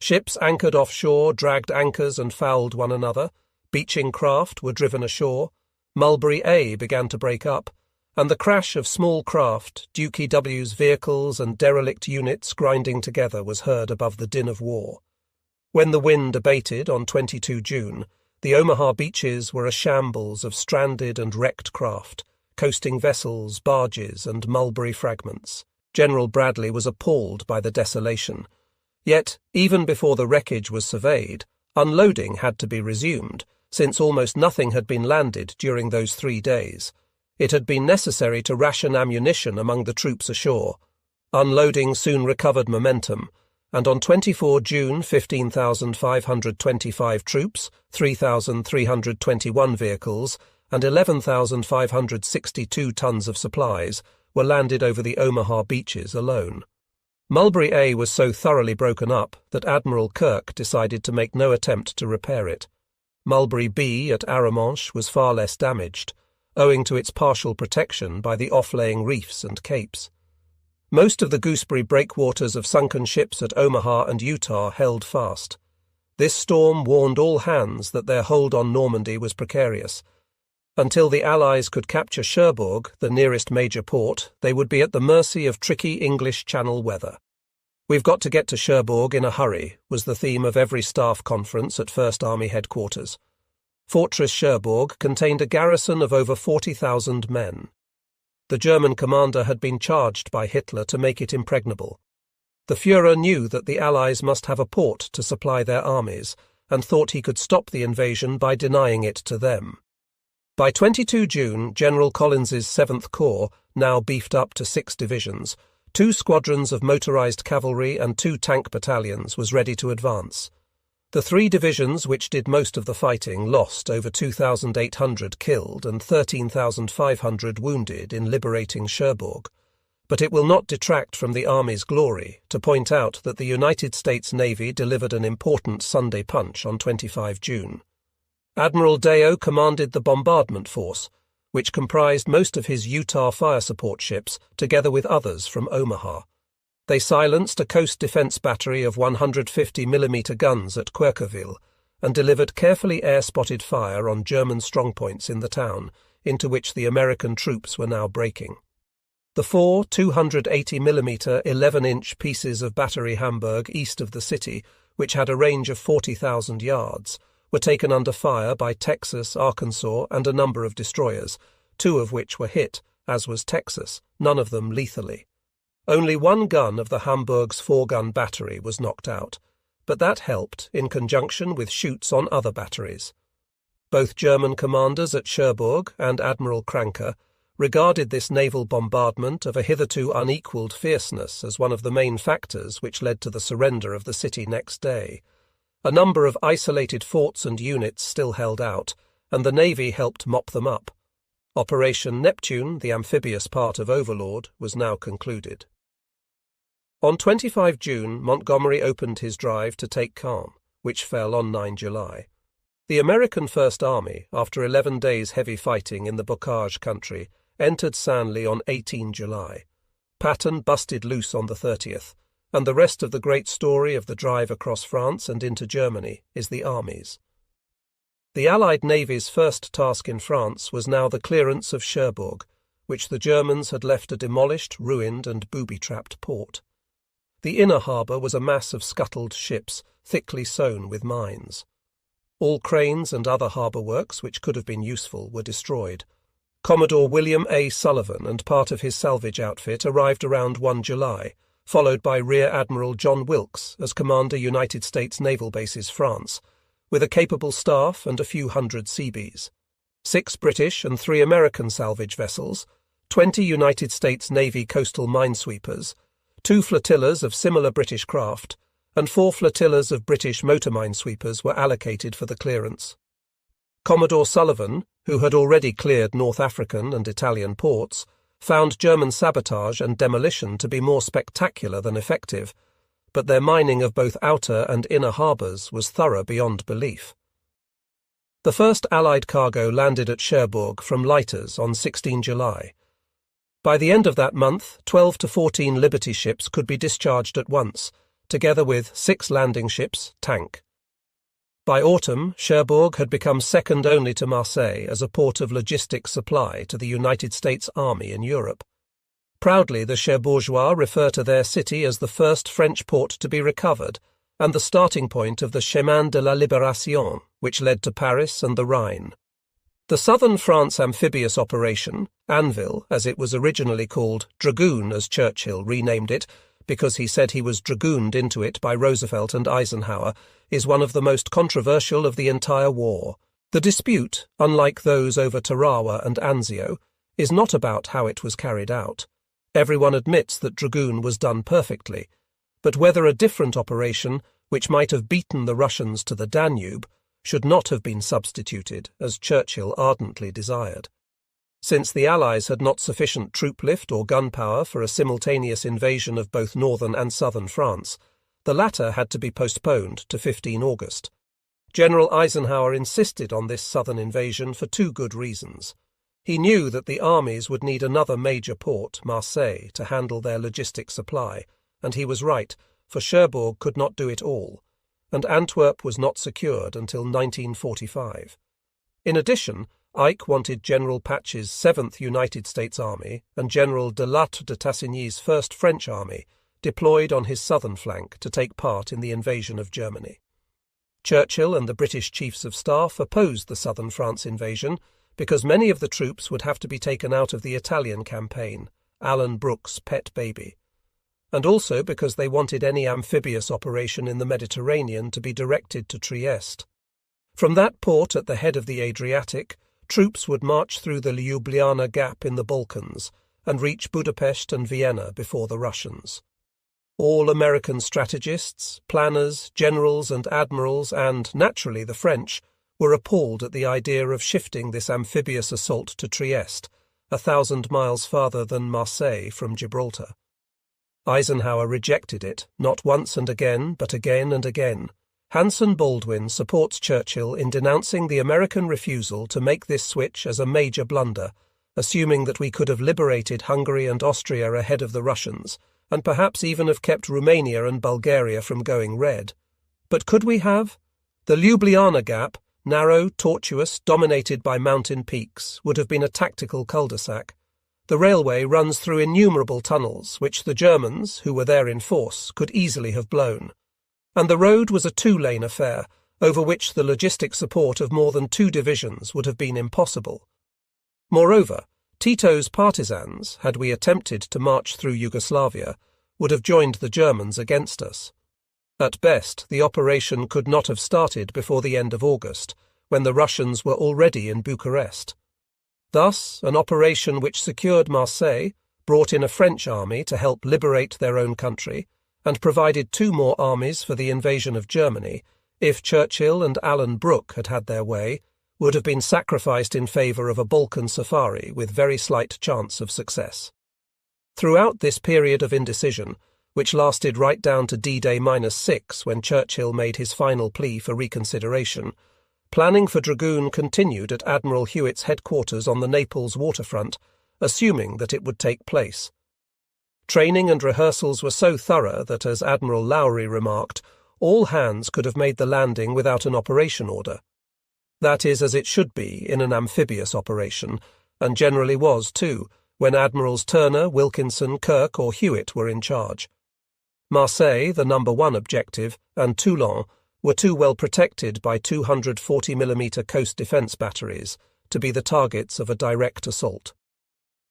Ships anchored offshore dragged anchors and fouled one another. Beaching craft were driven ashore. Mulberry A began to break up, and the crash of small craft, Dukey W's vehicles and derelict units grinding together was heard above the din of war. When the wind abated on 22 June, the Omaha beaches were a shambles of stranded and wrecked craft, coasting vessels, barges, and mulberry fragments. General Bradley was appalled by the desolation. Yet, even before the wreckage was surveyed, unloading had to be resumed, since almost nothing had been landed during those 3 days. It had been necessary to ration ammunition among the troops ashore. Unloading soon recovered momentum, and on 24 June 15,525 troops, 3,321 vehicles, and 11,562 tons of supplies were landed over the Omaha beaches alone. Mulberry A was so thoroughly broken up that Admiral Kirk decided to make no attempt to repair it. Mulberry B at Arromanches was far less damaged, owing to its partial protection by the off-laying reefs and capes. Most of the gooseberry breakwaters of sunken ships at Omaha and Utah held fast. This storm warned all hands that their hold on Normandy was precarious. Until the Allies could capture Cherbourg, the nearest major port, they would be at the mercy of tricky English Channel weather. "We've got to get to Cherbourg in a hurry," was the theme of every staff conference at First Army headquarters. Fortress Cherbourg contained a garrison of over 40,000 men. The German commander had been charged by Hitler to make it impregnable. The Führer knew that the Allies must have a port to supply their armies, and thought he could stop the invasion by denying it to them. By 22 June, General Collins's 7th Corps, now beefed up to 6 divisions, 2 squadrons of motorized cavalry and 2 tank battalions, was ready to advance. The 3 divisions which did most of the fighting lost over 2,800 killed and 13,500 wounded in liberating Cherbourg, but it will not detract from the Army's glory to point out that the United States Navy delivered an important Sunday punch on 25 June. Admiral Deo commanded the bombardment force, which comprised most of his Utah fire support ships, together with others from Omaha. They silenced a coast defense battery of 150mm guns at Querqueville and delivered carefully air-spotted fire on German strongpoints in the town, into which the American troops were now breaking. The 4 280mm 11-inch pieces of Battery Hamburg east of the city, which had a range of 40,000 yards, were taken under fire by Texas, Arkansas, and a number of destroyers, 2 of which were hit, as was Texas, none of them lethally. Only 1 gun of the Hamburg's 4-gun battery was knocked out, but that helped in conjunction with shoots on other batteries. Both German commanders at Cherbourg and Admiral Kranke regarded this naval bombardment of a hitherto unequalled fierceness as one of the main factors which led to the surrender of the city next day. A number of isolated forts and units still held out, and the Navy helped mop them up. Operation Neptune, the amphibious part of Overlord, was now concluded. On 25 June, Montgomery opened his drive to Take Calm, which fell on 9 July. The American First Army, after 11 days' heavy fighting in the Bocage country, entered Senlis on 18 July. Patton busted loose on the 30th, and the rest of the great story of the drive across France and into Germany is the Army's. The Allied Navy's first task in France was now the clearance of Cherbourg, which the Germans had left a demolished, ruined, and booby-trapped port. The inner harbour was a mass of scuttled ships, thickly sown with mines. All cranes and other harbour works which could have been useful were destroyed. Commodore William A. Sullivan and part of his salvage outfit arrived around 1 July, followed by Rear Admiral John Wilkes as Commander United States Naval Bases France, with a capable staff and a few hundred Seabees. 6 British and 3 American salvage vessels, 20 United States Navy coastal minesweepers, 2 flotillas of similar British craft, and 4 flotillas of British motor minesweepers were allocated for the clearance. Commodore Sullivan, who had already cleared North African and Italian ports, found German sabotage and demolition to be more spectacular than effective, but their mining of both outer and inner harbours was thorough beyond belief. The first Allied cargo landed at Cherbourg from lighters on 16 July. By the end of that month, 12 to 14 Liberty ships could be discharged at once, together with 6 landing ships, tank. By autumn, Cherbourg had become second only to Marseille as a port of logistic supply to the United States Army in Europe. Proudly, the Cherbourgeois refer to their city as the first French port to be recovered and the starting point of the Chemin de la Libération, which led to Paris and the Rhine. The southern France amphibious operation, Anvil, as it was originally called, Dragoon as Churchill renamed it, because he said he was dragooned into it by Roosevelt and Eisenhower, is one of the most controversial of the entire war. The dispute, unlike those over Tarawa and Anzio, is not about how it was carried out. Everyone admits that Dragoon was done perfectly, but whether a different operation, which might have beaten the Russians to the Danube, should not have been substituted, as Churchill ardently desired. Since the Allies had not sufficient troop lift or gunpowder for a simultaneous invasion of both northern and southern France, the latter had to be postponed to 15 August. General Eisenhower insisted on this southern invasion for two good reasons. He knew that the armies would need another major port, Marseille, to handle their logistic supply, and he was right, for Cherbourg could not do it all, and Antwerp was not secured until 1945. In addition, Ike wanted General Patch's 7th United States Army and General de Lattre de Tassigny's 1st French Army deployed on his southern flank to take part in the invasion of Germany. Churchill and the British Chiefs of Staff opposed the southern France invasion because many of the troops would have to be taken out of the Italian campaign, Alan Brooke's pet baby, and also because they wanted any amphibious operation in the Mediterranean to be directed to Trieste. From that port at the head of the Adriatic, troops would march through the Ljubljana Gap in the Balkans and reach Budapest and Vienna before the Russians. All American strategists, planners, generals and admirals, and, naturally, the French, were appalled at the idea of shifting this amphibious assault to Trieste, 1,000 miles farther than Marseille from Gibraltar. Eisenhower rejected it, not once and again, but again and again. Hanson Baldwin supports Churchill in denouncing the American refusal to make this switch as a major blunder, assuming that we could have liberated Hungary and Austria ahead of the Russians, and perhaps even have kept Romania and Bulgaria from going red. But could we have? The Ljubljana Gap, narrow, tortuous, dominated by mountain peaks, would have been a tactical cul-de-sac. The railway runs through innumerable tunnels, which the Germans, who were there in force, could easily have blown. And the road was a two-lane affair, over which the logistic support of more than 2 divisions would have been impossible. Moreover, Tito's partisans, had we attempted to march through Yugoslavia, would have joined the Germans against us. At best, the operation could not have started before the end of August, when the Russians were already in Bucharest. Thus, an operation which secured Marseille, brought in a French army to help liberate their own country, and provided 2 more armies for the invasion of Germany, if Churchill and Alan Brooke had had their way, would have been sacrificed in favour of a Balkan safari with very slight chance of success. Throughout this period of indecision, which lasted right down to D-Day -6 when Churchill made his final plea for reconsideration, planning for Dragoon continued at Admiral Hewitt's headquarters on the Naples waterfront, assuming that it would take place. Training and rehearsals were so thorough that, as Admiral Lowry remarked, all hands could have made the landing without an operation order. That is as it should be in an amphibious operation, and generally was too, when Admirals Turner, Wilkinson, Kirk or Hewitt were in charge. Marseille, the number 1 objective, and Toulon were too well protected by 240mm coast defence batteries to be the targets of a direct assault.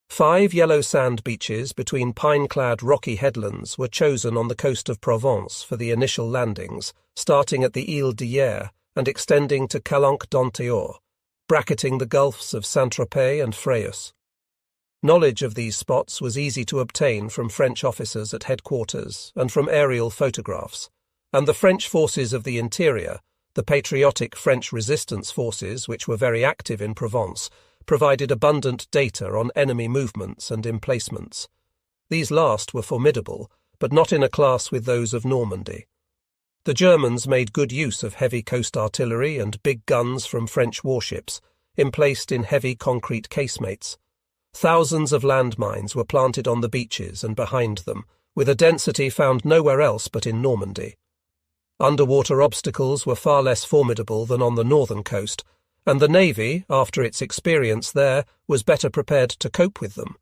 5 yellow sand beaches between pine-clad rocky headlands were chosen on the coast of Provence for the initial landings, starting at the Ile d'Hyères and extending to Calanque d'Antéor, bracketing the gulfs of Saint-Tropez and Fréjus. Knowledge of these spots was easy to obtain from French officers at headquarters and from aerial photographs, and the French forces of the interior, the patriotic French resistance forces which were very active in Provence, provided abundant data on enemy movements and emplacements. These last were formidable, but not in a class with those of Normandy. The Germans made good use of heavy coast artillery and big guns from French warships, emplaced in heavy concrete casemates. Thousands of landmines were planted on the beaches and behind them, with a density found nowhere else but in Normandy. Underwater obstacles were far less formidable than on the northern coast, and the Navy, after its experience there, was better prepared to cope with them.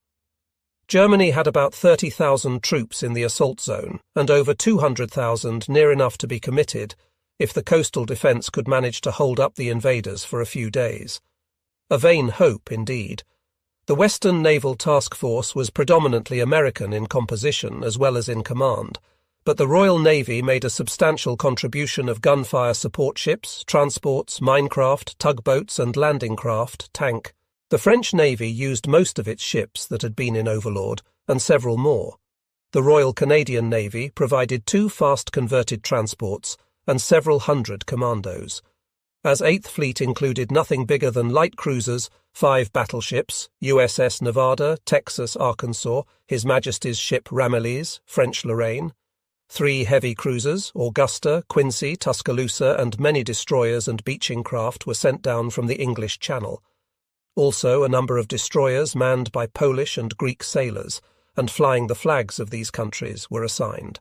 Germany had about 30,000 troops in the assault zone and over 200,000 near enough to be committed if the coastal defence could manage to hold up the invaders for a few days. A vain hope, indeed. The Western Naval Task Force was predominantly American in composition as well as in command, but the Royal Navy made a substantial contribution of gunfire support ships, transports, minecraft, tugboats and landing craft, tank, The French Navy used most of its ships that had been in Overlord, and several more. The Royal Canadian Navy provided 2 fast-converted transports and several hundred commandos. As 8th Fleet included nothing bigger than light cruisers, 5 battleships, USS Nevada, Texas, Arkansas, His Majesty's ship Ramillies, French Lorraine, 3 heavy cruisers, Augusta, Quincy, Tuscaloosa, and many destroyers and beaching craft were sent down from the English Channel. Also a number of destroyers manned by Polish and Greek sailors, and flying the flags of these countries, were assigned.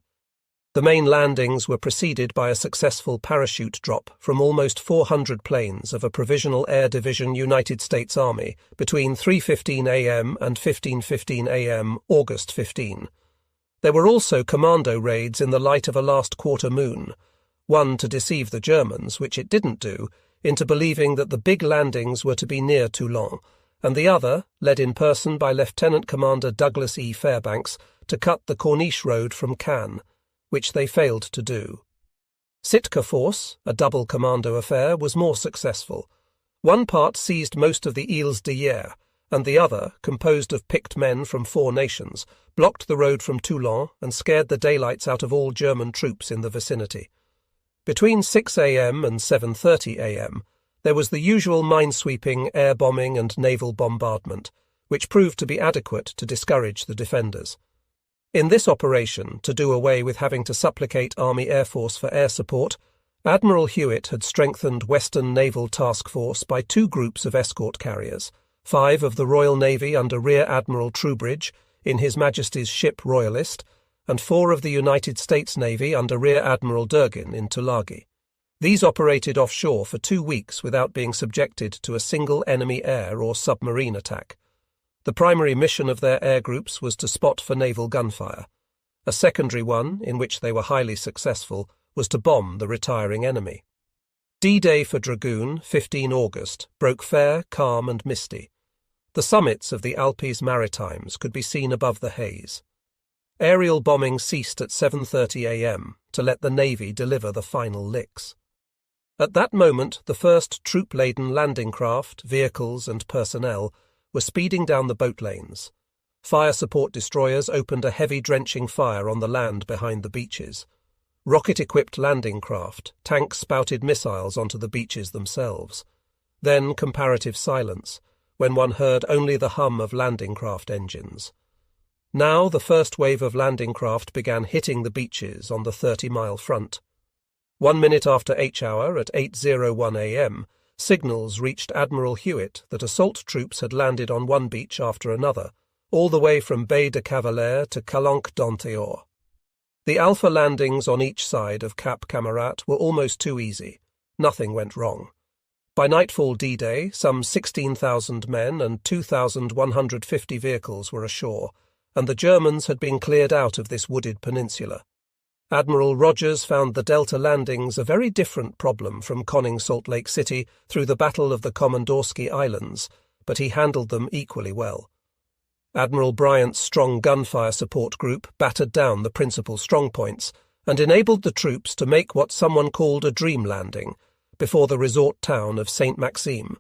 The main landings were preceded by a successful parachute drop from almost 400 planes of a Provisional Air Division United States Army between 3:15 a.m. and 15:15 a.m. August 15. There were also commando raids in the light of a last quarter moon, one to deceive the Germans, which it didn't do, into believing that the big landings were to be near Toulon, and the other, led in person by Lieutenant Commander Douglas E. Fairbanks, to cut the Corniche Road from Cannes, which they failed to do. Sitka Force, a double commando affair, was more successful. One part seized most of the Îles de Hyères, and the other, composed of picked men from 4 nations, blocked the road from Toulon and scared the daylights out of all German troops in the vicinity. Between 6 a.m. and 7:30 a.m., there was the usual minesweeping, air bombing and naval bombardment, which proved to be adequate to discourage the defenders. In this operation, to do away with having to supplicate Army Air Force for air support, Admiral Hewitt had strengthened Western Naval Task Force by 2 groups of escort carriers, 5 of the Royal Navy under Rear Admiral Troubridge in His Majesty's ship Royalist, and 4 of the United States Navy under Rear Admiral Durgin in Tulagi. These operated offshore for 2 weeks without being subjected to a single enemy air or submarine attack. The primary mission of their air groups was to spot for naval gunfire. A secondary one, in which they were highly successful, was to bomb the retiring enemy. D-Day for Dragoon, 15 August, broke fair, calm and misty. The summits of the Alpes Maritimes could be seen above the haze. Aerial bombing ceased at 7:30 a.m. to let the Navy deliver the final licks. At that moment, the first troop-laden landing craft, vehicles and personnel were speeding down the boat lanes. Fire support destroyers opened a heavy drenching fire on the land behind the beaches. Rocket-equipped landing craft, tanks spouted missiles onto the beaches themselves. Then comparative silence, when one heard only the hum of landing craft engines. Now the first wave of landing craft began hitting the beaches on the 30-mile front. 1 minute after H-hour, at 8:01 a.m., signals reached Admiral Hewitt that assault troops had landed on one beach after another, all the way from Baie de Cavalier to Calanque d'Antéor. The Alpha landings on each side of Cap Camarat were almost too easy. Nothing went wrong. By nightfall D-Day, some 16,000 men and 2,150 vehicles were ashore, and the Germans had been cleared out of this wooded peninsula. Admiral Rogers found the Delta landings a very different problem from conning Salt Lake City through the Battle of the Komandorsky Islands, but he handled them equally well. Admiral Bryant's strong gunfire support group battered down the principal strongpoints and enabled the troops to make what someone called a dream landing before the resort town of Saint-Maxime.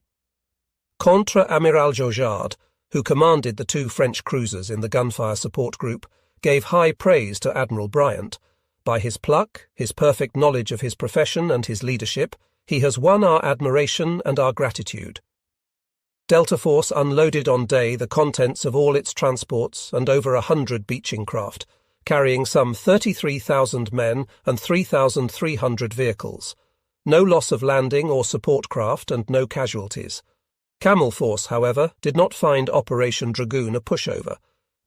Contre-Amiral Jaujard, who commanded the 2 French cruisers in the gunfire support group, gave high praise to Admiral Bryant. By his pluck, his perfect knowledge of his profession and his leadership, he has won our admiration and our gratitude. Delta Force unloaded on day the contents of all its transports and over 100 beaching craft, carrying some 33,000 men and 3,300 vehicles. No loss of landing or support craft and no casualties. Camel Force, however, did not find Operation Dragoon a pushover.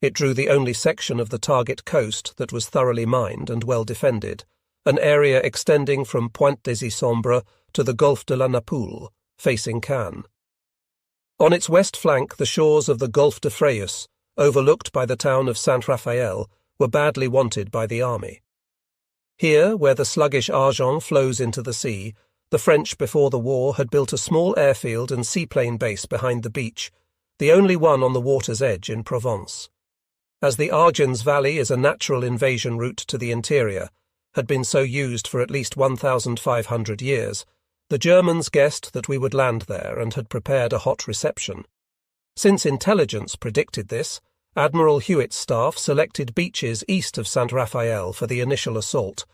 It drew the only section of the target coast that was thoroughly mined and well defended, an area extending from Pointe des Issombres to the Gulf de la Napoule, facing Cannes. On its west flank, the shores of the Gulf de Frejus, overlooked by the town of Saint-Raphael, were badly wanted by the army. Here, where the sluggish Argent flows into the sea, the French before the war had built a small airfield and seaplane base behind the beach, the only one on the water's edge in Provence. As the Argens Valley is a natural invasion route to the interior, had been so used for at least 1,500 years, the Germans guessed that we would land there and had prepared a hot reception. Since intelligence predicted this, Admiral Hewitt's staff selected beaches east of St. Raphael for the initial assault,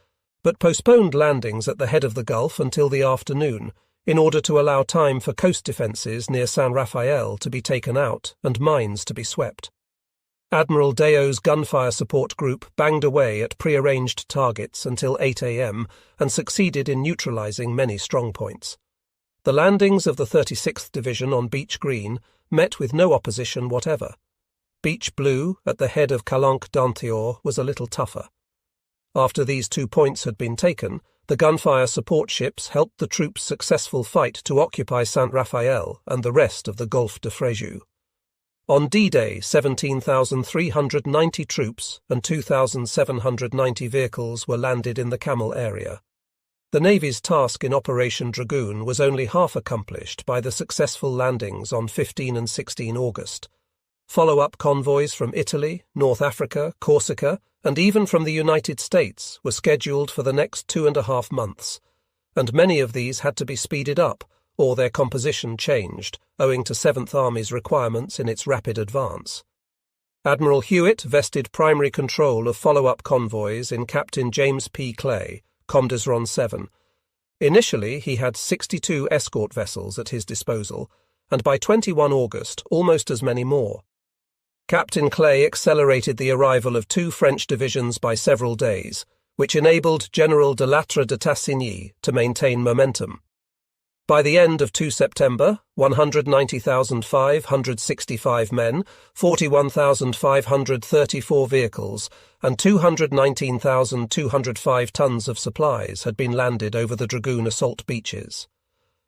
but postponed landings at the head of the Gulf until the afternoon, in order to allow time for coast defences near St. Raphael to be taken out and mines to be swept. Admiral Deo's gunfire support group banged away at prearranged targets until 8 a.m. and succeeded in neutralising many strongpoints. The landings of the 36th Division on Beach Green met with no opposition whatever. Beach Blue, at the head of Calanque d'Anthior, was a little tougher. After these 2 points had been taken, the gunfire support ships helped the troops' successful fight to occupy St. Raphael and the rest of the Golfe de Fréjus. On D-Day, 17,390 troops and 2,790 vehicles were landed in the Camel area. The Navy's task in Operation Dragoon was only half accomplished by the successful landings on 15 and 16 August. Follow-up convoys from Italy, North Africa, Corsica, and even from the United States were scheduled for the next 2.5 months, and many of these had to be speeded up or their composition changed, owing to 7th Army's requirements in its rapid advance. Admiral Hewitt vested primary control of follow-up convoys in Captain James P. Clay, Comdesron 7. Initially, he had 62 escort vessels at his disposal, and by 21 August, almost as many more. Captain Clay accelerated the arrival of 2 French divisions by several days, which enabled General de Lattre de Tassigny to maintain momentum. By the end of 2 September, 190,565 men, 41,534 vehicles, and 219,205 tons of supplies had been landed over the Dragoon assault beaches.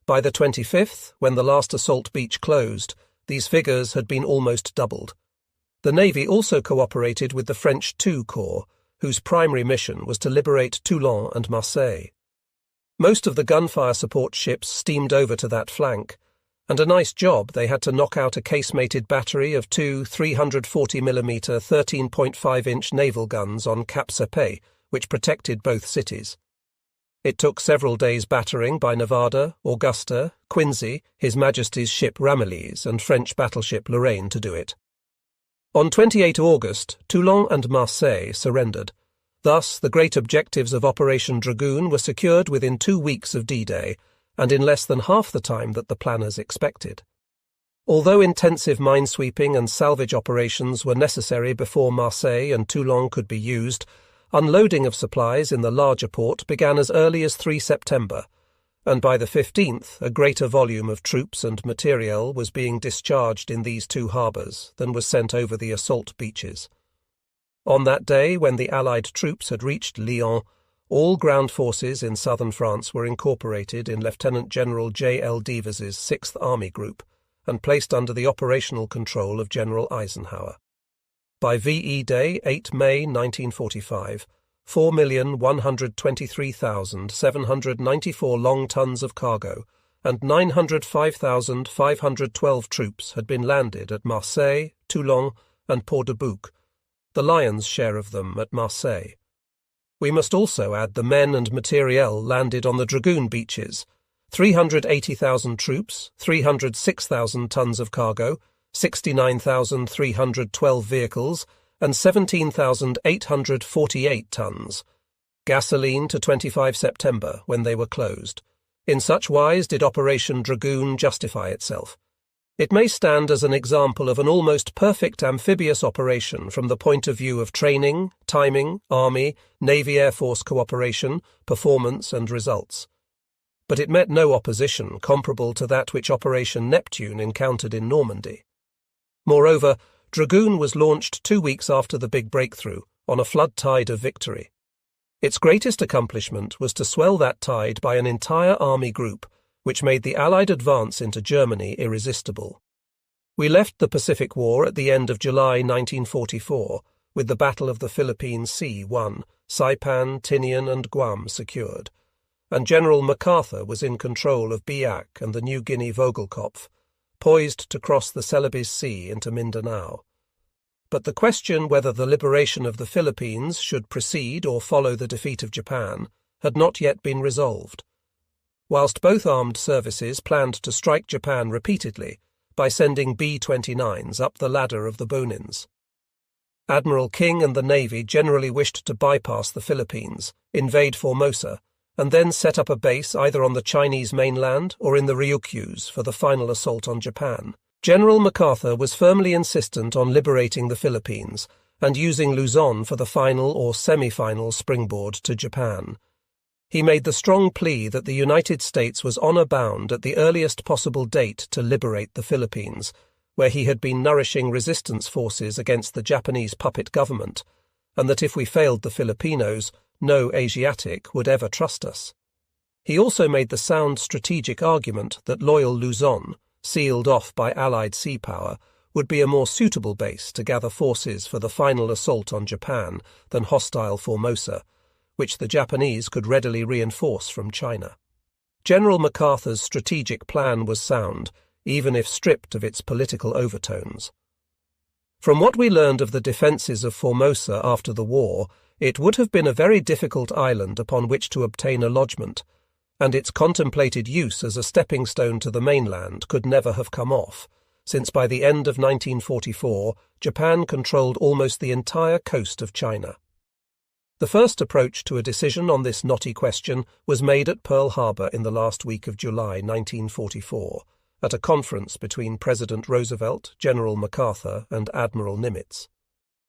By the 25th, when the last assault beach closed, these figures had been almost doubled. The Navy also cooperated with the French II Corps, whose primary mission was to liberate Toulon and Marseille. Most of the gunfire support ships steamed over to that flank, and a nice job they had to knock out a casemated battery of 2 340mm 13.5-inch naval guns on Cap Cepais, which protected both cities. It took several days' battering by Nevada, Augusta, Quincy, His Majesty's ship Ramillies, and French battleship Lorraine to do it. On 28 August, Toulon and Marseille surrendered. Thus, the great objectives of Operation Dragoon were secured within 2 weeks of D-Day, and in less than half the time that the planners expected. Although intensive minesweeping and salvage operations were necessary before Marseille and Toulon could be used, unloading of supplies in the larger port began as early as 3 September, and by the 15th a greater volume of troops and materiel was being discharged in these 2 harbours than was sent over the assault beaches. On that day, when the Allied troops had reached Lyon, all ground forces in southern France were incorporated in Lieutenant General J. L. Devers' 6th Army Group and placed under the operational control of General Eisenhower. By VE Day, 8 May 1945, 4,123,794 long tons of cargo and 905,512 troops had been landed at Marseille, Toulon, and Port-de-Bouc, the lion's share of them at Marseille. We must also add the men and materiel landed on the Dragoon beaches: 380,000 troops, 306,000 tons of cargo, 69,312 vehicles, and 17,848 tons. Gasoline to 25 September, when they were closed. In such wise did Operation Dragoon justify itself. It may stand as an example of an almost perfect amphibious operation from the point of view of training, timing, Army, Navy-Air Force cooperation, performance and results. But it met no opposition comparable to that which Operation Neptune encountered in Normandy. Moreover, Dragoon was launched 2 weeks after the big breakthrough, on a flood tide of victory. Its greatest accomplishment was to swell that tide by an entire army group, which made the Allied advance into Germany irresistible. We left the Pacific War at the end of July 1944, with the Battle of the Philippine Sea won, Saipan, Tinian and Guam secured, and General MacArthur was in control of Biak and the New Guinea Vogelkopf, poised to cross the Celebes Sea into Mindanao. But the question whether the liberation of the Philippines should precede or follow the defeat of Japan had not yet been resolved. Whilst both armed services planned to strike Japan repeatedly, by sending B-29s up the ladder of the Bonins. Admiral King and the Navy generally wished to bypass the Philippines, invade Formosa, and then set up a base either on the Chinese mainland or in the Ryukyus for the final assault on Japan. General MacArthur was firmly insistent on liberating the Philippines and using Luzon for the final or semi-final springboard to Japan. He made the strong plea that the United States was honor-bound at the earliest possible date to liberate the Philippines, where he had been nourishing resistance forces against the Japanese puppet government, and that if we failed the Filipinos, no Asiatic would ever trust us. He also made the sound strategic argument that loyal Luzon, sealed off by Allied sea power, would be a more suitable base to gather forces for the final assault on Japan than hostile Formosa, which the Japanese could readily reinforce from China. General MacArthur's strategic plan was sound, even if stripped of its political overtones. From what we learned of the defences of Formosa after the war, it would have been a very difficult island upon which to obtain a lodgment, and its contemplated use as a stepping stone to the mainland could never have come off, since by the end of 1944 Japan controlled almost the entire coast of China. The first approach to a decision on this knotty question was made at Pearl Harbor in the last week of July 1944, at a conference between President Roosevelt, General MacArthur, and Admiral Nimitz.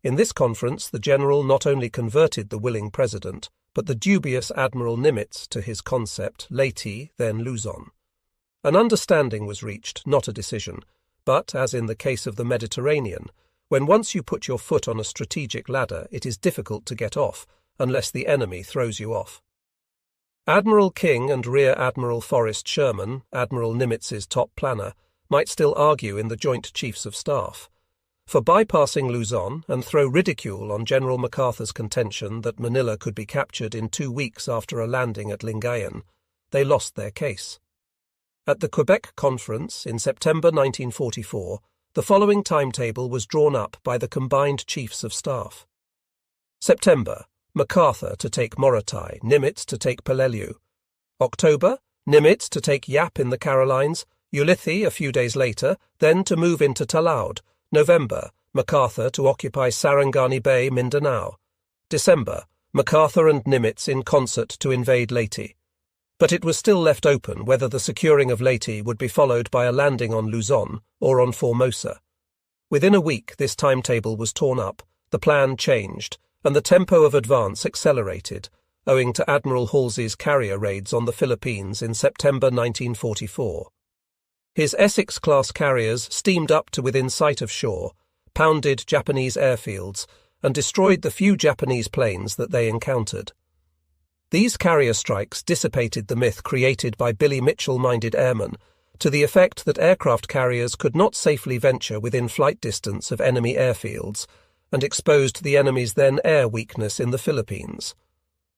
In this conference, the general not only converted the willing president, but the dubious Admiral Nimitz to his concept, Leyte, then Luzon. An understanding was reached, not a decision, but, as in the case of the Mediterranean, when once you put your foot on a strategic ladder, it is difficult to get off, unless the enemy throws you off. Admiral King and Rear Admiral Forrest Sherman, Admiral Nimitz's top planner, might still argue in the Joint Chiefs of Staff. For bypassing Luzon and throw ridicule on General MacArthur's contention that Manila could be captured in 2 weeks after a landing at Lingayen, they lost their case. At the Quebec Conference in September 1944, the following timetable was drawn up by the combined Chiefs of Staff. September, MacArthur to take Morotai, Nimitz to take Peleliu. October, Nimitz to take Yap in the Carolines, Ulithi a few days later, then to move into Talaud. November, MacArthur to occupy Sarangani Bay, Mindanao. December, MacArthur and Nimitz in concert to invade Leyte. But it was still left open whether the securing of Leyte would be followed by a landing on Luzon or on Formosa. Within a week this timetable was torn up, the plan changed, and the tempo of advance accelerated, owing to Admiral Halsey's carrier raids on the Philippines in September 1944. His Essex-class carriers steamed up to within sight of shore, pounded Japanese airfields, and destroyed the few Japanese planes that they encountered. These carrier strikes dissipated the myth created by Billy Mitchell-minded airmen, to the effect that aircraft carriers could not safely venture within flight distance of enemy airfields, and exposed the enemy's then air weakness in the Philippines.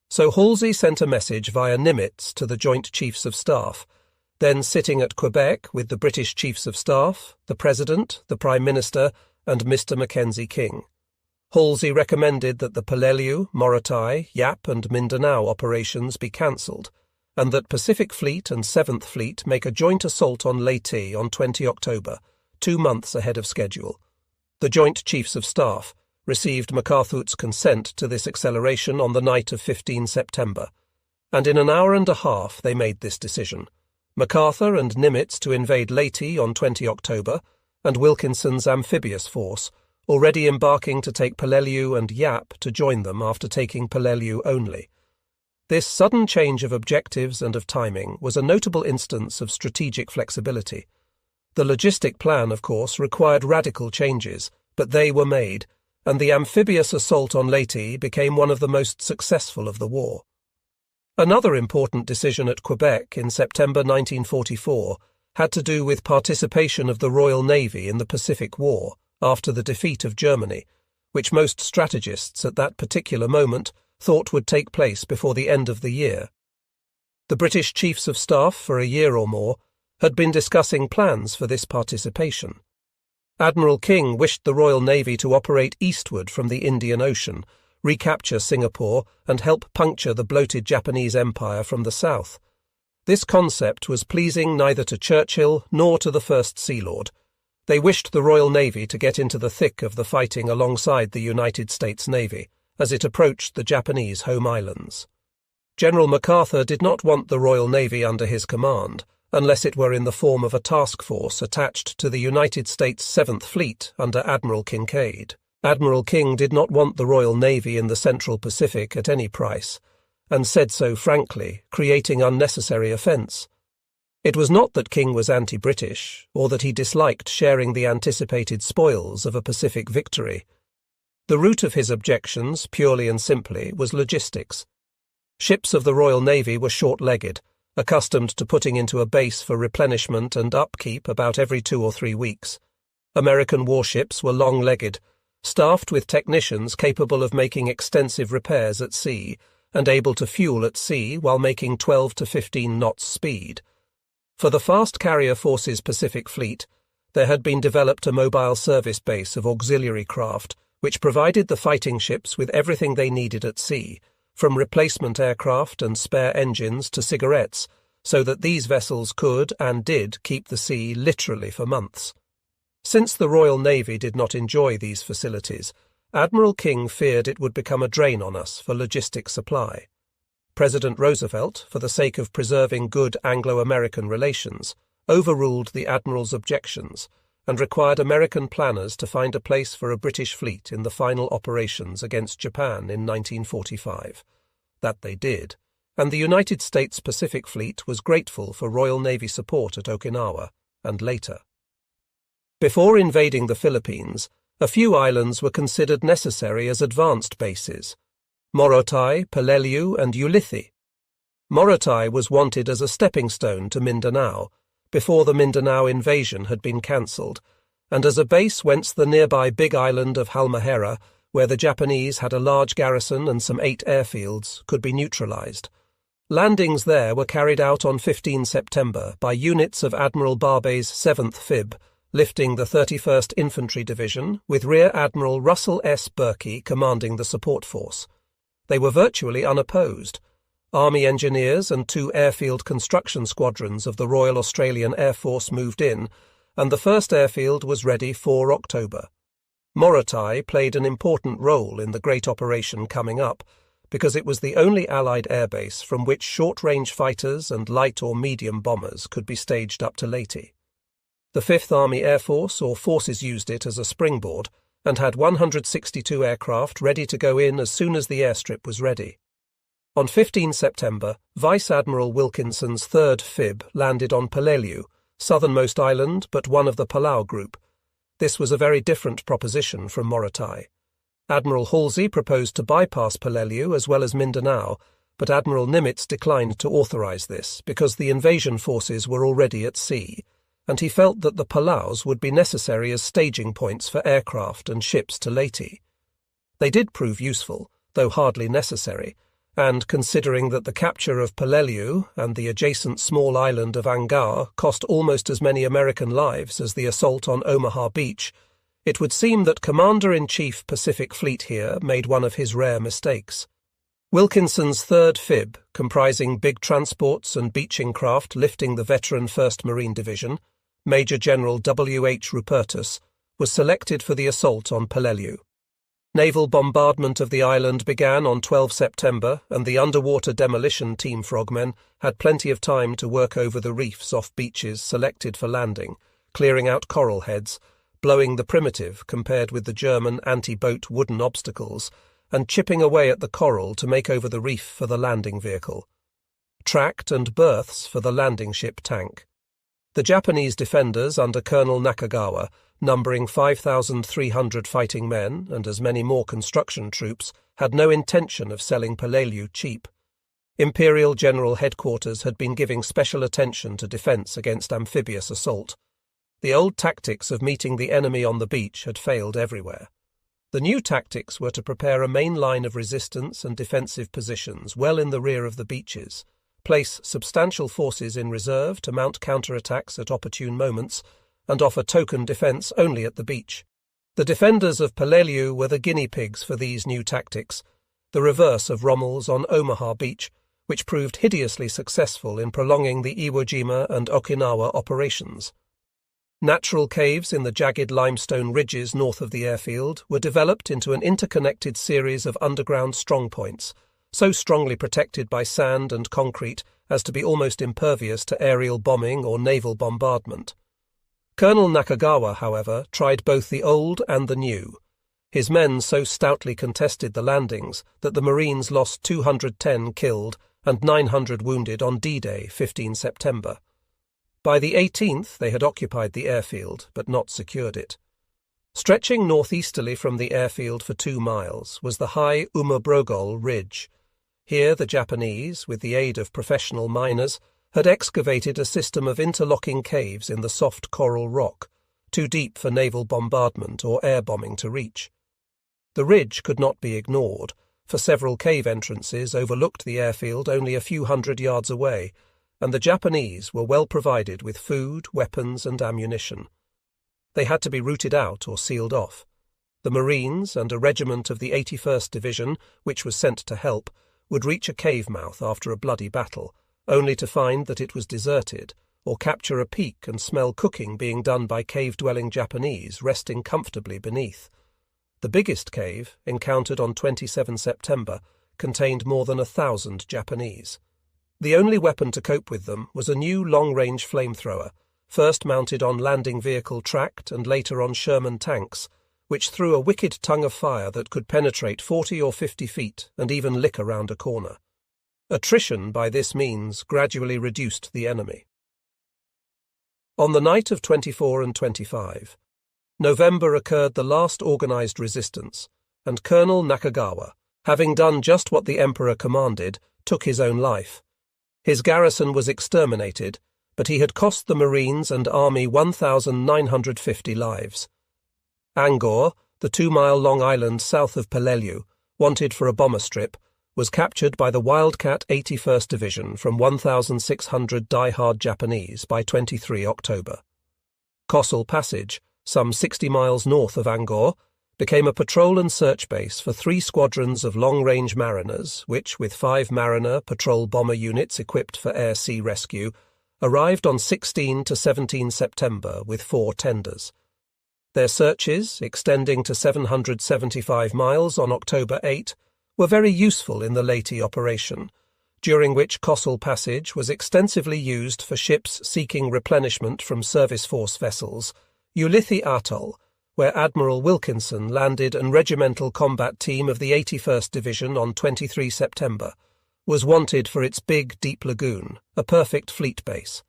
So Halsey sent a message via Nimitz to the Joint Chiefs of Staff, then sitting at Quebec with the British Chiefs of Staff, the President, the Prime Minister, and Mr. Mackenzie King. Halsey recommended that the Peleliu, Morotai, Yap and Mindanao operations be cancelled, and that Pacific Fleet and 7th Fleet make a joint assault on Leyte on 20 October, 2 months ahead of schedule. The Joint Chiefs of Staff received MacArthur's consent to this acceleration on the night of 15 September, and in an hour and a half they made this decision. MacArthur and Nimitz to invade Leyte on 20 October, and Wilkinson's amphibious force, already embarking to take Peleliu and Yap to join them after taking Peleliu only. This sudden change of objectives and of timing was a notable instance of strategic flexibility. The logistic plan, of course, required radical changes, but they were made, and the amphibious assault on Leyte became one of the most successful of the war. Another important decision at Quebec in September 1944 had to do with participation of the Royal Navy in the Pacific War after the defeat of Germany, which most strategists at that particular moment thought would take place before the end of the year. The British Chiefs of Staff, for a year or more, had been discussing plans for this participation. Admiral King wished the Royal Navy to operate eastward from the Indian Ocean, recapture Singapore, and help puncture the bloated Japanese Empire from the south. This concept was pleasing neither to Churchill nor to the First Sea Lord, They wished the Royal Navy to get into the thick of the fighting alongside the United States Navy as it approached the Japanese home islands. General MacArthur did not want the Royal Navy under his command, unless it were in the form of a task force attached to the United States 7th Fleet under Admiral Kinkaid. Admiral King did not want the Royal Navy in the Central Pacific at any price, and said so frankly, creating unnecessary offence. It was not that King was anti-British, or that he disliked sharing the anticipated spoils of a Pacific victory. The root of his objections, purely and simply, was logistics. Ships of the Royal Navy were short-legged, accustomed to putting into a base for replenishment and upkeep about every 2 or 3 weeks. American warships were long-legged, staffed with technicians capable of making extensive repairs at sea and able to fuel at sea while making 12 to 15 knots speed. For the fast carrier force's Pacific Fleet, there had been developed a mobile service base of auxiliary craft which provided the fighting ships with everything they needed at sea, from replacement aircraft and spare engines to cigarettes, so that these vessels could and did keep the sea literally for months. Since the Royal Navy did not enjoy these facilities, Admiral King feared it would become a drain on us for logistic supply. President Roosevelt, for the sake of preserving good Anglo-American relations, overruled the Admiral's objections and required American planners to find a place for a British fleet in the final operations against Japan in 1945. That they did, and the United States Pacific Fleet was grateful for Royal Navy support at Okinawa, and later. Before invading the Philippines, a few islands were considered necessary as advanced bases: Morotai, Peleliu, and Ulithi. Morotai was wanted as a stepping stone to Mindanao, before the Mindanao invasion had been cancelled, and as a base whence the nearby big island of Halmahera, where the Japanese had a large garrison and some 8 airfields, could be neutralised. Landings there were carried out on 15 September by units of Admiral Barbé's 7th Fib, lifting the 31st Infantry Division, with Rear Admiral Russell S. Berkey commanding the support force. They were virtually unopposed. Army engineers and 2 airfield construction squadrons of the Royal Australian Air Force moved in, and the first airfield was ready for October. Morotai played an important role in the great operation coming up, because it was the only Allied airbase from which short-range fighters and light or medium bombers could be staged up to Leyte. The 5th Army Air Force, or forces, used it as a springboard, and had 162 aircraft ready to go in as soon as the airstrip was ready. On 15 September, Vice Admiral Wilkinson's 3rd Fib landed on Peleliu, southernmost island but one of the Palau group. This was a very different proposition from Morotai. Admiral Halsey proposed to bypass Peleliu as well as Mindanao, but Admiral Nimitz declined to authorize this because the invasion forces were already at sea, and he felt that the Palaus would be necessary as staging points for aircraft and ships to Leyte. They did prove useful, though hardly necessary, and considering that the capture of Peleliu and the adjacent small island of Angaur cost almost as many American lives as the assault on Omaha Beach, it would seem that Commander-in-Chief Pacific Fleet here made one of his rare mistakes. Wilkinson's 3rd Fib, comprising big transports and beaching craft lifting the veteran 1st Marine Division, Major General W. H. Rupertus, was selected for the assault on Peleliu. Naval bombardment of the island began on 12 September, and the underwater demolition team frogmen had plenty of time to work over the reefs off beaches selected for landing, clearing out coral heads, blowing the primitive compared with the German anti-boat wooden obstacles, and chipping away at the coral to make over the reef for the landing vehicle. Tracked and berths for the landing ship tank. The Japanese defenders under Colonel Nakagawa, numbering 5,300 fighting men and as many more construction troops, had no intention of selling Peleliu cheap. Imperial General Headquarters had been giving special attention to defence against amphibious assault. The old tactics of meeting the enemy on the beach had failed everywhere. The new tactics were to prepare a main line of resistance and defensive positions well in the rear of the beaches, place substantial forces in reserve to mount counterattacks at opportune moments, and offer token defence only at the beach. The defenders of Peleliu were the guinea pigs for these new tactics, the reverse of Rommel's on Omaha Beach, which proved hideously successful in prolonging the Iwo Jima and Okinawa operations. Natural caves in the jagged limestone ridges north of the airfield were developed into an interconnected series of underground strongpoints, so strongly protected by sand and concrete as to be almost impervious to aerial bombing or naval bombardment. Colonel Nakagawa, however, tried both the old and the new. His men so stoutly contested the landings that the Marines lost 210 killed and 900 wounded on D-Day, 15 September. By the 18th they had occupied the airfield, but not secured it. Stretching northeasterly from the airfield for 2 miles was the high Umabrogol Ridge. Here the Japanese, with the aid of professional miners, had excavated a system of interlocking caves in the soft coral rock, too deep for naval bombardment or air bombing to reach. The ridge could not be ignored, for several cave entrances overlooked the airfield only a few hundred yards away, and the Japanese were well provided with food, weapons, and ammunition. They had to be rooted out or sealed off. The Marines and a regiment of the 81st Division, which was sent to help, would reach a cave mouth after a bloody battle, only to find that it was deserted, or capture a peak and smell cooking being done by cave-dwelling Japanese resting comfortably beneath. The biggest cave, encountered on 27 September, contained more than 1,000 Japanese. The only weapon to cope with them was a new long-range flamethrower, first mounted on landing vehicle tracked and later on Sherman tanks, which threw a wicked tongue of fire that could penetrate 40 or 50 feet and even lick around a corner. Attrition by this means gradually reduced the enemy. On the night of 24 and 25, November occurred the last organized resistance, and Colonel Nakagawa, having done just what the Emperor commanded, took his own life. His garrison was exterminated, but he had cost the Marines and Army 1,950 lives. Angor, the 2-mile-long island south of Peleliu, wanted for a bomber strip, was captured by the Wildcat 81st Division from 1,600 die-hard Japanese by 23 October. Cossel Passage, some 60 miles north of Angor, became a patrol and search base for 3 squadrons of long-range mariners which, with 5 Mariner patrol bomber units equipped for air-sea rescue, arrived on 16 to 17 September with 4 tenders. Their searches, extending to 775 miles on October 8, were very useful in the Leyte operation, during which Cossel Passage was extensively used for ships seeking replenishment from service force vessels. Ulithi Atoll, where Admiral Wilkinson landed and regimental combat team of the 81st Division on 23 September, was wanted for its big, deep lagoon, a perfect fleet base.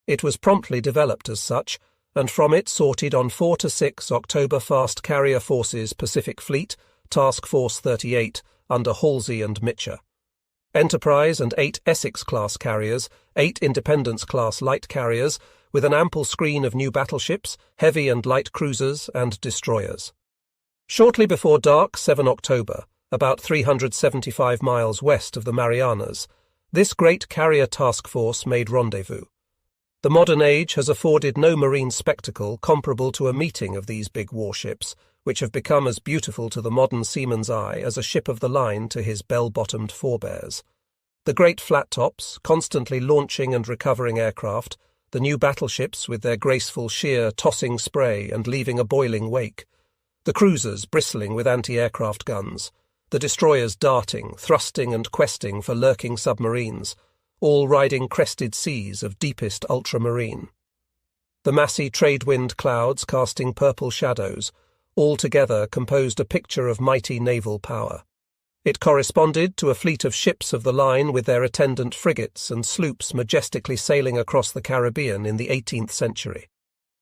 It was promptly developed as such, and from it sorted on 4 to 6 October Fast Carrier Forces Pacific Fleet, Task Force 38, under Halsey and Mitcher. Enterprise and 8 Essex-class carriers, 8 Independence-class light carriers, with an ample screen of new battleships, heavy and light cruisers, and destroyers. Shortly before dark, 7 October, about 375 miles west of the Marianas, this great carrier task force made rendezvous. The modern age has afforded no marine spectacle comparable to a meeting of these big warships, which have become as beautiful to the modern seaman's eye as a ship of the line to his bell-bottomed forebears. The great flat-tops, constantly launching and recovering aircraft, the new battleships with their graceful sheer tossing spray and leaving a boiling wake, the cruisers bristling with anti-aircraft guns, the destroyers darting, thrusting and questing for lurking submarines, all riding crested seas of deepest ultramarine. The massy trade-wind clouds casting purple shadows, all together composed a picture of mighty naval power. It corresponded to a fleet of ships of the line with their attendant frigates and sloops majestically sailing across the Caribbean in the 18th century.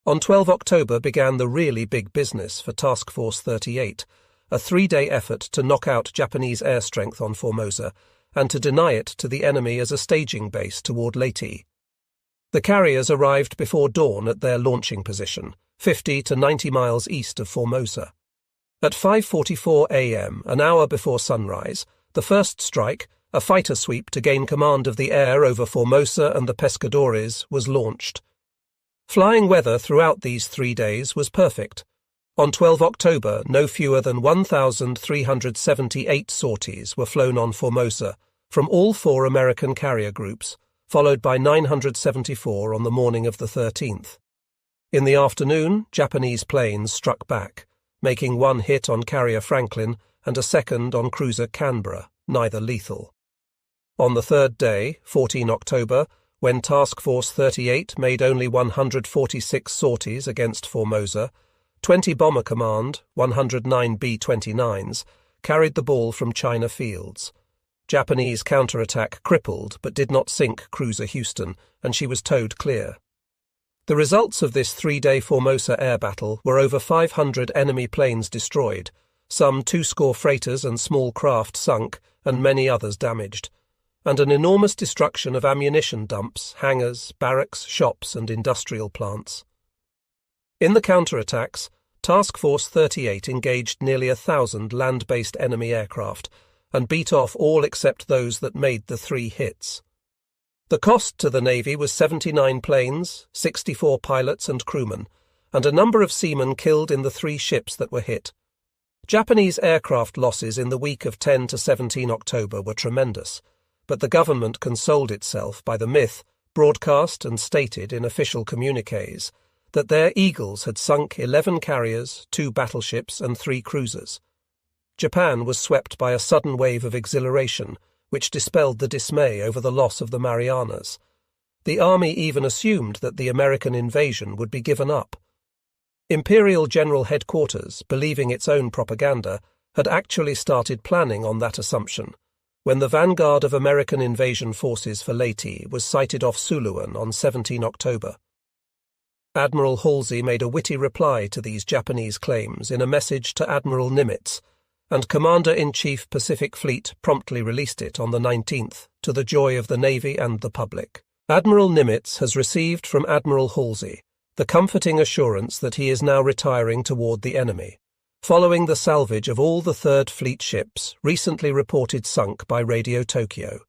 On 12 October began the really big business for Task Force 38, a 3-day effort to knock out Japanese air strength on Formosa and to deny it to the enemy as a staging base toward Leyte. The carriers arrived before dawn at their launching position, 50 to 90 miles east of Formosa. At 5:44 a.m., an hour before sunrise, the first strike, a fighter sweep to gain command of the air over Formosa and the Pescadores, was launched. Flying weather throughout these 3 days was perfect. On 12 October, no fewer than 1,378 sorties were flown on Formosa from all 4 American carrier groups, followed by 974 on the morning of the 13th. In the afternoon, Japanese planes struck back, making one hit on carrier Franklin and a second on cruiser Canberra, neither lethal. On the third day, 14 October, when Task Force 38 made only 146 sorties against Formosa, 20 Bomber Command, 109 B-29s, carried the ball from China fields. Japanese counterattack crippled but did not sink cruiser Houston, and she was towed clear. The results of this three-day Formosa air battle were over 500 enemy planes destroyed, some 20 freighters and small craft sunk, and many others damaged, and an enormous destruction of ammunition dumps, hangars, barracks, shops, and industrial plants. In the counterattacks, Task Force 38 engaged nearly 1,000 land-based enemy aircraft and beat off all except those that made the 3 hits. The cost to the Navy was 79 planes, 64 pilots and crewmen, and a number of seamen killed in the 3 ships that were hit. Japanese aircraft losses in the week of 10 to 17 October were tremendous, but the government consoled itself by the myth, broadcast and stated in official communiques, that their Eagles had sunk 11 carriers, 2 battleships and 3 cruisers. Japan was swept by a sudden wave of exhilaration, which dispelled the dismay over the loss of the Marianas. The army even assumed that the American invasion would be given up. Imperial General Headquarters, believing its own propaganda, had actually started planning on that assumption, when the vanguard of American invasion forces for Leyte was sighted off Suluan on 17 October. Admiral Halsey made a witty reply to these Japanese claims in a message to Admiral Nimitz, and Commander-in-Chief Pacific Fleet promptly released it on the 19th, to the joy of the Navy and the public. Admiral Nimitz has received from Admiral Halsey the comforting assurance that he is now retiring toward the enemy, following the salvage of all the Third Fleet ships recently reported sunk by Radio Tokyo.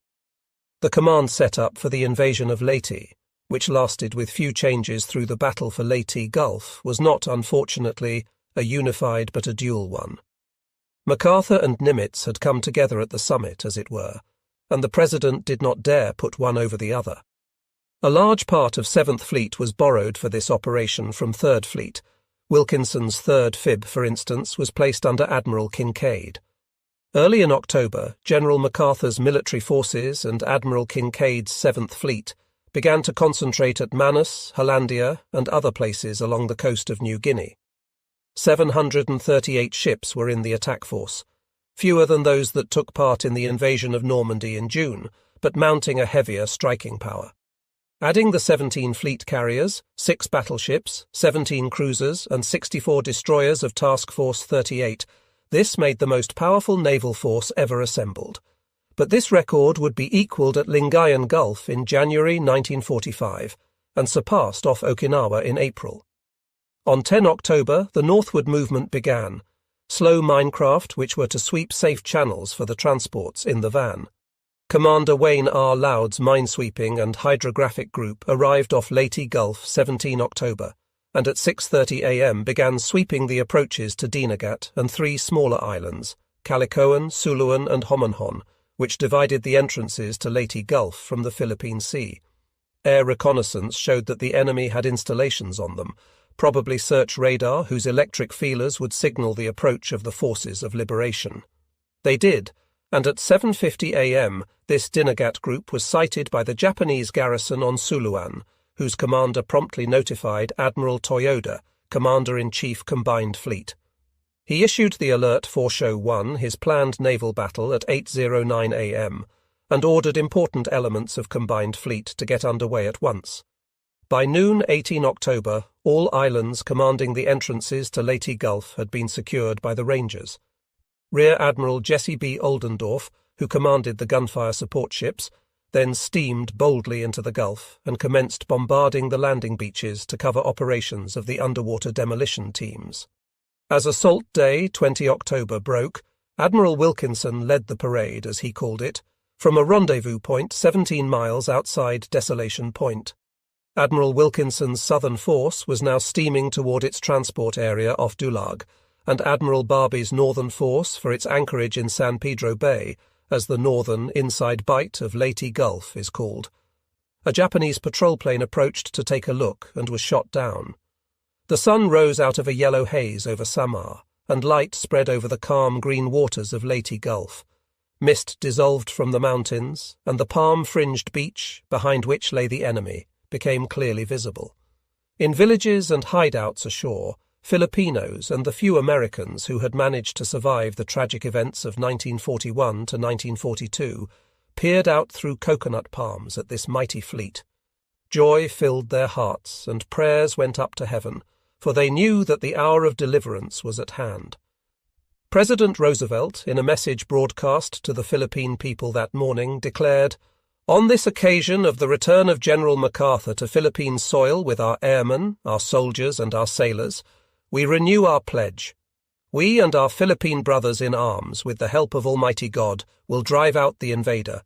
The command set up for the invasion of Leyte, which lasted with few changes through the battle for Leyte Gulf, was not, unfortunately, a unified but a dual one. MacArthur and Nimitz had come together at the summit, as it were, and the President did not dare put one over the other. A large part of 7th Fleet was borrowed for this operation from 3rd Fleet. Wilkinson's 3rd Fib, for instance, was placed under Admiral Kinkaid. Early in October, General MacArthur's military forces and Admiral Kinkaid's 7th Fleet began to concentrate at Manus, Hollandia, and other places along the coast of New Guinea. 738 ships were in the attack force, fewer than those that took part in the invasion of Normandy in June, but mounting a heavier striking power. Adding the 17 fleet carriers, 6 battleships, 17 cruisers, and 64 destroyers of Task Force 38, this made the most powerful naval force ever assembled. But this record would be equalled at Lingayen Gulf in January 1945 and surpassed off Okinawa in April. On 10 October, the northward movement began, slow minecraft which were to sweep safe channels for the transports in the van. Commander Wayne R. Loud's minesweeping and hydrographic group arrived off Leyte Gulf 17 October, and at 6:30 a.m. began sweeping the approaches to Dinagat and 3 smaller islands, Calicoan, Suluan and Homonhon, which divided the entrances to Leyte Gulf from the Philippine Sea. Air reconnaissance showed that the enemy had installations on them, probably search radar whose electric feelers would signal the approach of the forces of liberation. They did, and at 7:50 a.m. this Dinagat group was sighted by the Japanese garrison on Suluan, whose commander promptly notified Admiral Toyoda, Commander-in-Chief Combined Fleet. He issued the alert for Show 1, his planned naval battle, at 8:09 a.m., and ordered important elements of Combined Fleet to get underway at once. By noon 18 October, all islands commanding the entrances to Leyte Gulf had been secured by the Rangers. Rear Admiral Jesse B. Oldendorf, who commanded the gunfire support ships, then steamed boldly into the Gulf and commenced bombarding the landing beaches to cover operations of the underwater demolition teams. As Assault Day 20 October broke, Admiral Wilkinson led the parade, as he called it, from a rendezvous point 17 miles outside Desolation Point. Admiral Wilkinson's southern force was now steaming toward its transport area off Dulag, and Admiral Barby's northern force for its anchorage in San Pedro Bay, as the northern inside bight of Leyte Gulf is called. A Japanese patrol plane approached to take a look and was shot down. The sun rose out of a yellow haze over Samar, and light spread over the calm green waters of Leyte Gulf. Mist dissolved from the mountains, and the palm-fringed beach, behind which lay the enemy, became clearly visible. In villages and hideouts ashore, Filipinos and the few Americans who had managed to survive the tragic events of 1941 to 1942 peered out through coconut palms at this mighty fleet. Joy filled their hearts, and prayers went up to heaven, for they knew that the hour of deliverance was at hand. President Roosevelt, in a message broadcast to the Philippine people that morning, declared, "On this occasion of the return of General MacArthur to Philippine soil with our airmen, our soldiers, and our sailors, we renew our pledge. We and our Philippine brothers in arms, with the help of Almighty God, will drive out the invader.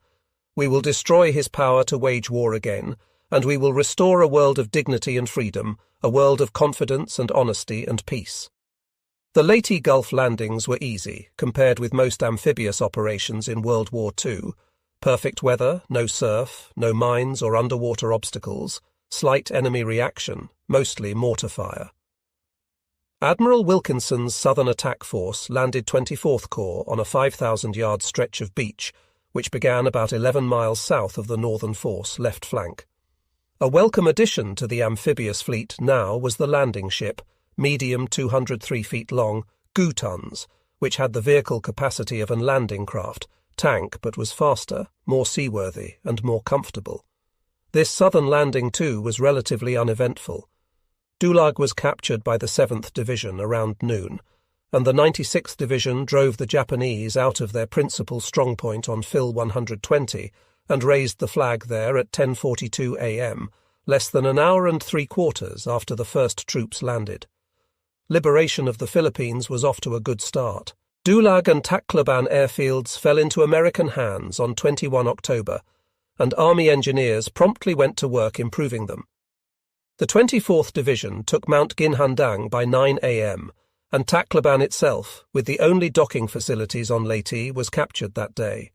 We will destroy his power to wage war again, and we will restore a world of dignity and freedom, a world of confidence and honesty and peace." The Leyte Gulf landings were easy, compared with most amphibious operations in World War II. Perfect weather, no surf, no mines or underwater obstacles, slight enemy reaction, mostly mortar fire. Admiral Wilkinson's Southern Attack Force landed 24th Corps on a 5,000-yard stretch of beach, which began about 11 miles south of the Northern Force left flank. A welcome addition to the amphibious fleet now was the landing ship, medium 203 feet long, Guutans, which had the vehicle capacity of an landing craft, tank but was faster, more seaworthy, and more comfortable. This southern landing, too, was relatively uneventful. Dulag was captured by the 7th Division around noon, and the 96th Division drove the Japanese out of their principal strongpoint on Phil 120 and raised the flag there at 10:42 a.m., less than an hour and 3/4 after the first troops landed. Liberation of the Philippines was off to a good start. Dulag and Tacloban airfields fell into American hands on 21 October, and Army engineers promptly went to work improving them. The 24th Division took Mount Ginhandang by 9 a.m., and Tacloban itself, with the only docking facilities on Leyte, was captured that day.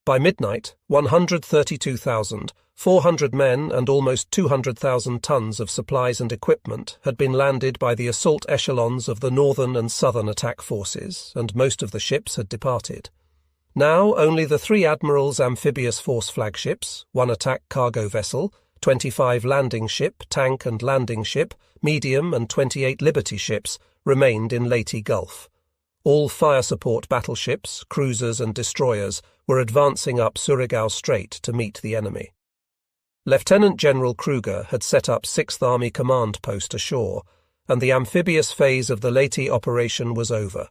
By midnight, 132,400 men and almost 200,000 tons of supplies and equipment had been landed by the assault echelons of the Northern and Southern attack forces, and most of the ships had departed. Now only the 3 Admirals amphibious force flagships, 1 attack cargo vessel, 25 landing ship, tank and landing ship, medium and 28 Liberty ships remained in Leyte Gulf. All fire support battleships, cruisers and destroyers were advancing up Surigao Strait to meet the enemy. Lieutenant General Kruger had set up 6th Army Command Post ashore, and the amphibious phase of the Leyte operation was over,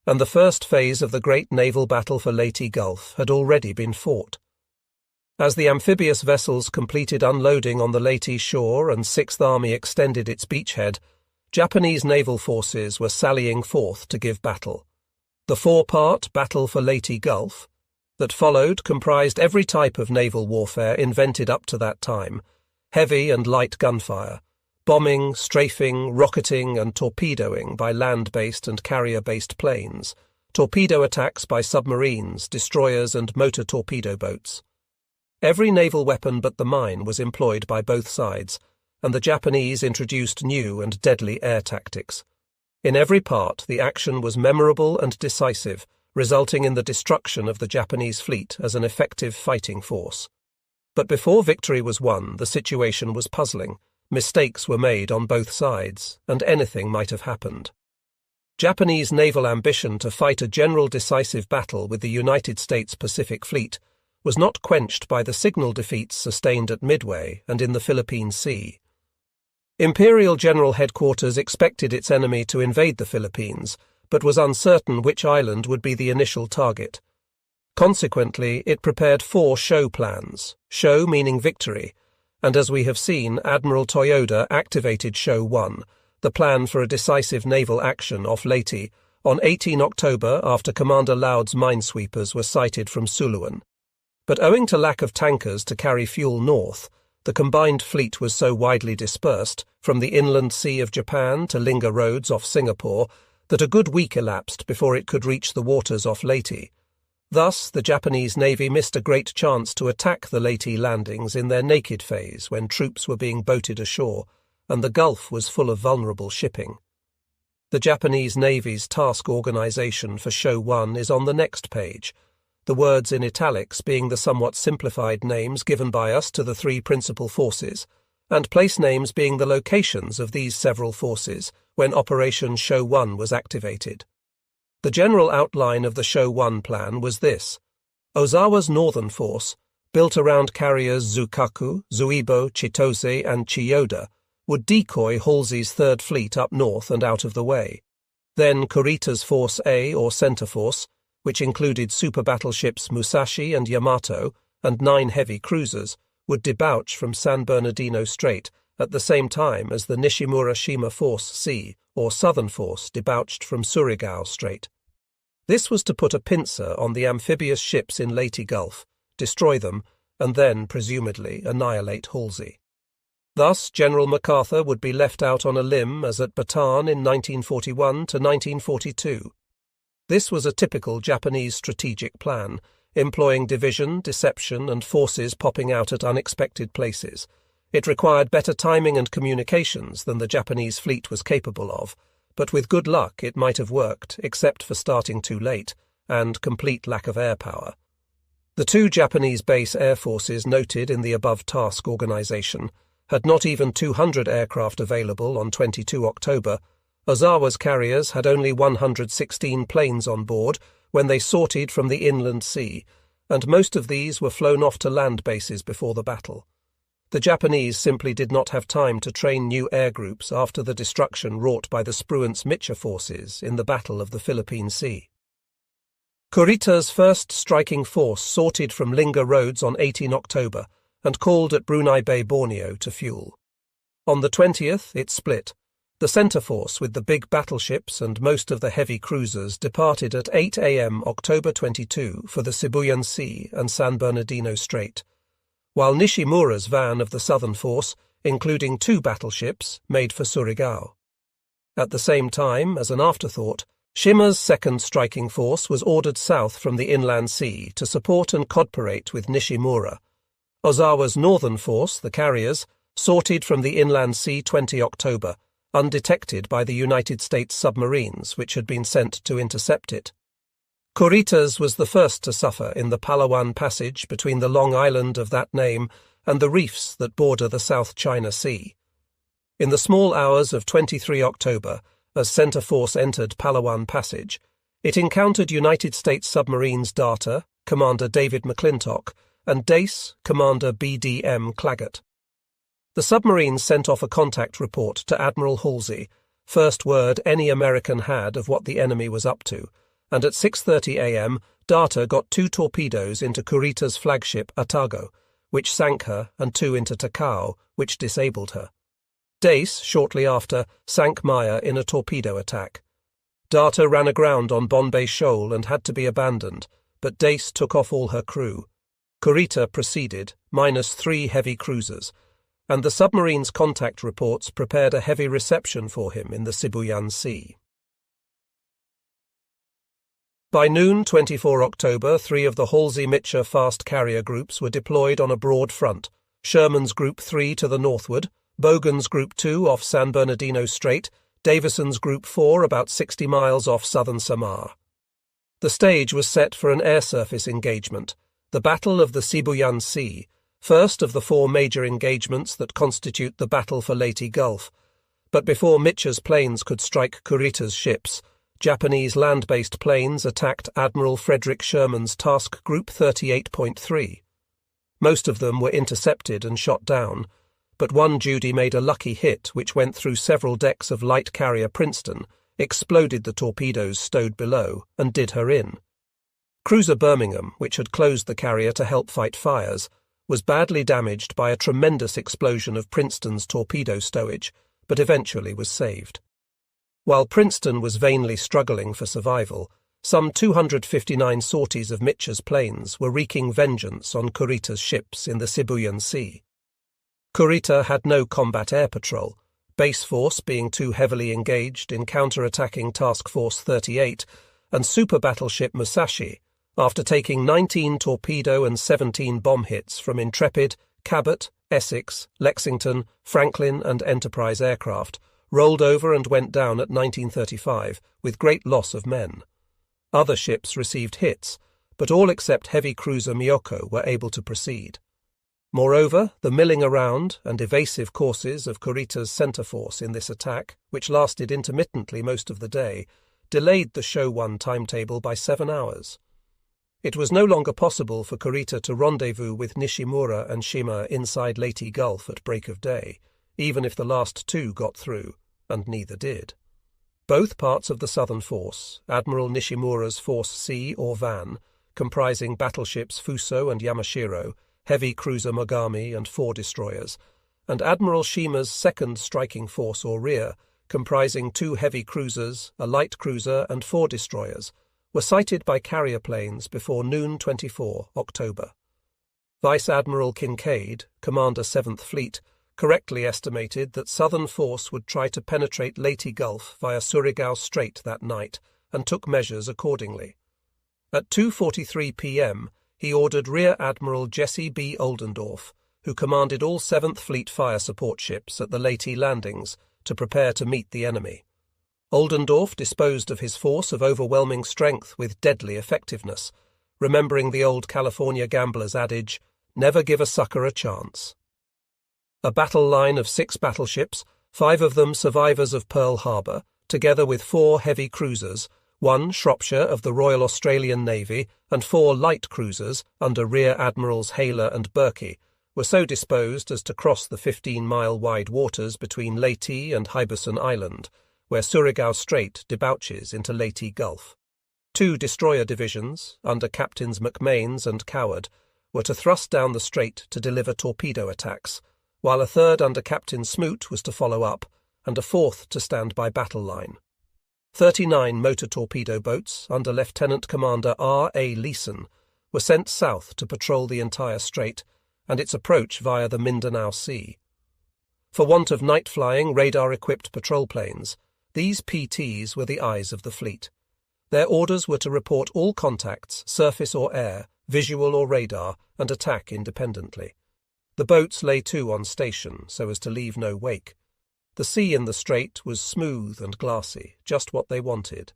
and the first phase of the great naval battle for Leyte Gulf had already been fought. As the amphibious vessels completed unloading on the Leyte shore and 6th Army extended its beachhead, Japanese naval forces were sallying forth to give battle. The 4-part Battle for Leyte Gulf that followed comprised every type of naval warfare invented up to that time: heavy and light gunfire, bombing, strafing, rocketing and torpedoing by land-based and carrier-based planes, torpedo attacks by submarines, destroyers and motor torpedo boats. Every naval weapon but the mine was employed by both sides, and the Japanese introduced new and deadly air tactics. In every part, the action was memorable and decisive, resulting in the destruction of the Japanese fleet as an effective fighting force. But before victory was won, the situation was puzzling. Mistakes were made on both sides, and anything might have happened. Japanese naval ambition to fight a general decisive battle with the United States Pacific Fleet was not quenched by the signal defeats sustained at Midway and in the Philippine Sea. Imperial General Headquarters expected its enemy to invade the Philippines, but was uncertain which island would be the initial target. Consequently, it prepared 4 show plans, show meaning victory, and as we have seen, Admiral Toyoda activated Show 1, the plan for a decisive naval action off Leyte, on 18 October after Commander Laud's minesweepers were sighted from Suluan. But owing to lack of tankers to carry fuel north, the combined fleet was so widely dispersed, from the inland sea of Japan to Linga Roads off Singapore, that a good week elapsed before it could reach the waters off Leyte. Thus, the Japanese Navy missed a great chance to attack the Leyte landings in their naked phase when troops were being boated ashore, and the Gulf was full of vulnerable shipping. The Japanese Navy's task organization for Show 1 is on the next page, the words in italics being the somewhat simplified names given by us to the three principal forces, and place names being the locations of these several forces when Operation Show 1 was activated. The general outline of the Show 1 plan was this: Ozawa's northern force, built around carriers Zukaku, Zuibo, Chitose, and Chiyoda, would decoy Halsey's Third Fleet up north and out of the way. Then Kurita's Force A, or Center Force, which included super battleships Musashi and Yamato and 9 heavy cruisers, would debouch from San Bernardino Strait at the same time as the Nishimura-shima Force C, or Southern Force, debouched from Surigao Strait. This was to put a pincer on the amphibious ships in Leyte Gulf, destroy them, and then, presumably, annihilate Halsey. Thus, General MacArthur would be left out on a limb as at Bataan in 1941 to 1942. This was a typical Japanese strategic plan, employing division, deception, and forces popping out at unexpected places. It required better timing and communications than the Japanese fleet was capable of, but with good luck it might have worked, except for starting too late, and complete lack of air power. The 2 Japanese base air forces noted in the above task organization had not even 200 aircraft available on 22 October. Ozawa's carriers had only 116 planes on board when they sortied from the inland sea, and most of these were flown off to land bases before the battle. The Japanese simply did not have time to train new air groups after the destruction wrought by the Spruance-Mitchell forces in the Battle of the Philippine Sea. Kurita's first striking force sortied from Linga Roads on 18 October and called at Brunei Bay, Borneo to fuel. On the 20th, it split. The center force with the big battleships and most of the heavy cruisers departed at 8 a.m. October 22 for the Sibuyan Sea and San Bernardino Strait, while Nishimura's van of the southern force, including 2 battleships, made for Surigao. At the same time, as an afterthought, Shima's second striking force was ordered south from the inland sea to support and cooperate with Nishimura. Ozawa's northern force, the carriers, sortied from the inland sea 20 October, undetected by the United States submarines which had been sent to intercept it. Kurita's was the first to suffer in the Palawan Passage between the long island of that name and the reefs that border the South China Sea. In the small hours of 23 October, as Center Force entered Palawan Passage, it encountered United States submarines Data, Commander David McClintock, and Dace, Commander B.D.M. Claggett. The submarines sent off a contact report to Admiral Halsey, first word any American had of what the enemy was up to, and at 6:30 a.m. Data got 2 torpedoes into Kurita's flagship Atago, which sank her, and 2 into Takao, which disabled her. Dace, shortly after, sank Maya in a torpedo attack. Data ran aground on Bombay Shoal and had to be abandoned, but Dace took off all her crew. Kurita proceeded, minus 3 heavy cruisers, and the submarine's contact reports prepared a heavy reception for him in the Sibuyan Sea. By noon 24 October, 3 of the Halsey-Mitchell fast carrier groups were deployed on a broad front, Sherman's Group 3 to the northward, Bogan's Group 2 off San Bernardino Strait, Davison's Group 4 about 60 miles off southern Samar. The stage was set for an air-surface engagement, the Battle of the Sibuyan Sea, first of the 4 major engagements that constitute the battle for Leyte Gulf. But before Mitchell's planes could strike Kurita's ships, Japanese land-based planes attacked Admiral Frederick Sherman's Task Group 38.3. Most of them were intercepted and shot down, but one Judy made a lucky hit which went through several decks of light carrier Princeton, exploded the torpedoes stowed below, and did her in. Cruiser Birmingham, which had closed the carrier to help fight fires, was badly damaged by a tremendous explosion of Princeton's torpedo stowage, but eventually was saved. While Princeton was vainly struggling for survival, some 259 sorties of Mitchell's planes were wreaking vengeance on Kurita's ships in the Sibuyan Sea. Kurita had no combat air patrol, base force being too heavily engaged in counter-attacking Task Force 38 and super battleship Musashi, after taking 19 torpedo and 17 bomb hits from Intrepid, Cabot, Essex, Lexington, Franklin, and Enterprise aircraft rolled over and went down at 1935 with great loss of men. Other ships received hits, but all except heavy cruiser Myoko were able to proceed. Moreover, the milling around and evasive courses of Kurita's center force in this attack, which lasted intermittently most of the day, delayed the Showa timetable by 7 hours. It was no longer possible for Kurita to rendezvous with Nishimura and Shima inside Leyte Gulf at break of day, even if the last two got through, and neither did. Both parts of the southern force, Admiral Nishimura's Force C or Van, comprising battleships Fuso and Yamashiro, heavy cruiser Mogami and 4 destroyers, and Admiral Shima's second striking force or rear, comprising 2 heavy cruisers, a light cruiser and 4 destroyers, were sighted by carrier planes before noon 24 October. Vice Admiral Kincaid, Commander 7th Fleet, correctly estimated that Southern force would try to penetrate Leyte Gulf via Surigao Strait that night and took measures accordingly. At 2:43 p.m., he ordered Rear Admiral Jesse B. Oldendorf, who commanded all 7th Fleet fire support ships at the Leyte landings, to prepare to meet the enemy. Oldendorf disposed of his force of overwhelming strength with deadly effectiveness, remembering the old California gambler's adage, "Never give a sucker a chance." A battle line of 6 battleships, 5 of them survivors of Pearl Harbor, together with 4 heavy cruisers, 1 Shropshire of the Royal Australian Navy, and 4 light cruisers under Rear Admirals Hayler and Berkey, were so disposed as to cross the 15-mile-wide waters between Leyte and Hyberson Island, where Surigao Strait debouches into Leyte Gulf. 2 destroyer divisions, under Captains McMains and Coward, were to thrust down the strait to deliver torpedo attacks, while a 3rd under Captain Smoot was to follow up, and a 4th to stand by battle line. 39 motor torpedo boats under Lieutenant Commander R. A. Leeson were sent south to patrol the entire strait and its approach via the Mindanao Sea. For want of night-flying, radar-equipped patrol planes, these PTs were the eyes of the fleet. Their orders were to report all contacts, surface or air, visual or radar, and attack independently. The boats lay to on station so as to leave no wake. The sea in the strait was smooth and glassy, just what they wanted.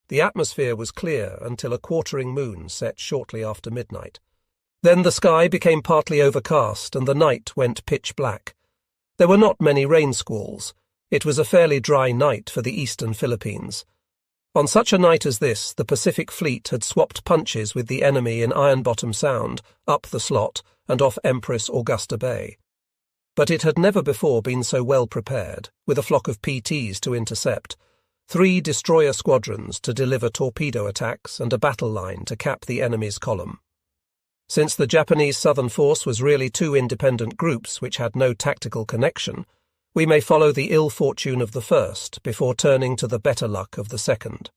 The atmosphere was clear until a quartering moon set shortly after midnight. Then the sky became partly overcast and the night went pitch black. There were not many rain squalls. It was a fairly dry night for the eastern Philippines. On such a night as this, the Pacific Fleet had swapped punches with the enemy in Iron Bottom Sound, up the slot, and off Empress Augusta Bay. But it had never before been so well prepared, with a flock of PTs to intercept, 3 destroyer squadrons to deliver torpedo attacks, and a battle line to cap the enemy's column. Since the Japanese Southern Force was really 2 independent groups which had no tactical connection, we may follow the ill fortune of the first before turning to the better luck of the second.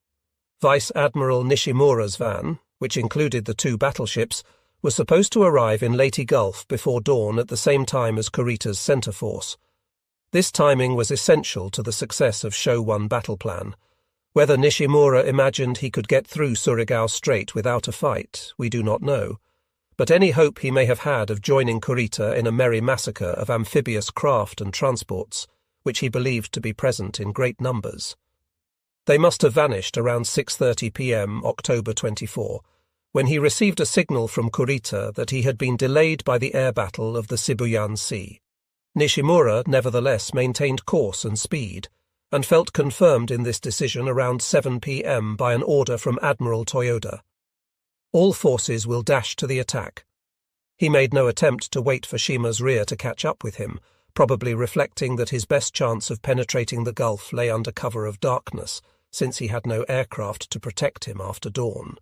Vice Admiral Nishimura's van, which included the 2 battleships, was supposed to arrive in Leyte Gulf before dawn at the same time as Kurita's center force. This timing was essential to the success of Showa battle plan. Whether Nishimura imagined he could get through Surigao Strait without a fight, we do not know, but any hope he may have had of joining Kurita in a merry massacre of amphibious craft and transports, which he believed to be present in great numbers. They must have vanished around 6:30 p.m. October 24, when he received a signal from Kurita that he had been delayed by the air battle of the Sibuyan Sea. Nishimura nevertheless maintained course and speed, and felt confirmed in this decision around 7 p.m. by an order from Admiral Toyoda. All forces will dash to the attack. He made no attempt to wait for Shima's rear to catch up with him, probably reflecting that his best chance of penetrating the Gulf lay under cover of darkness, since he had no aircraft to protect him after dawn.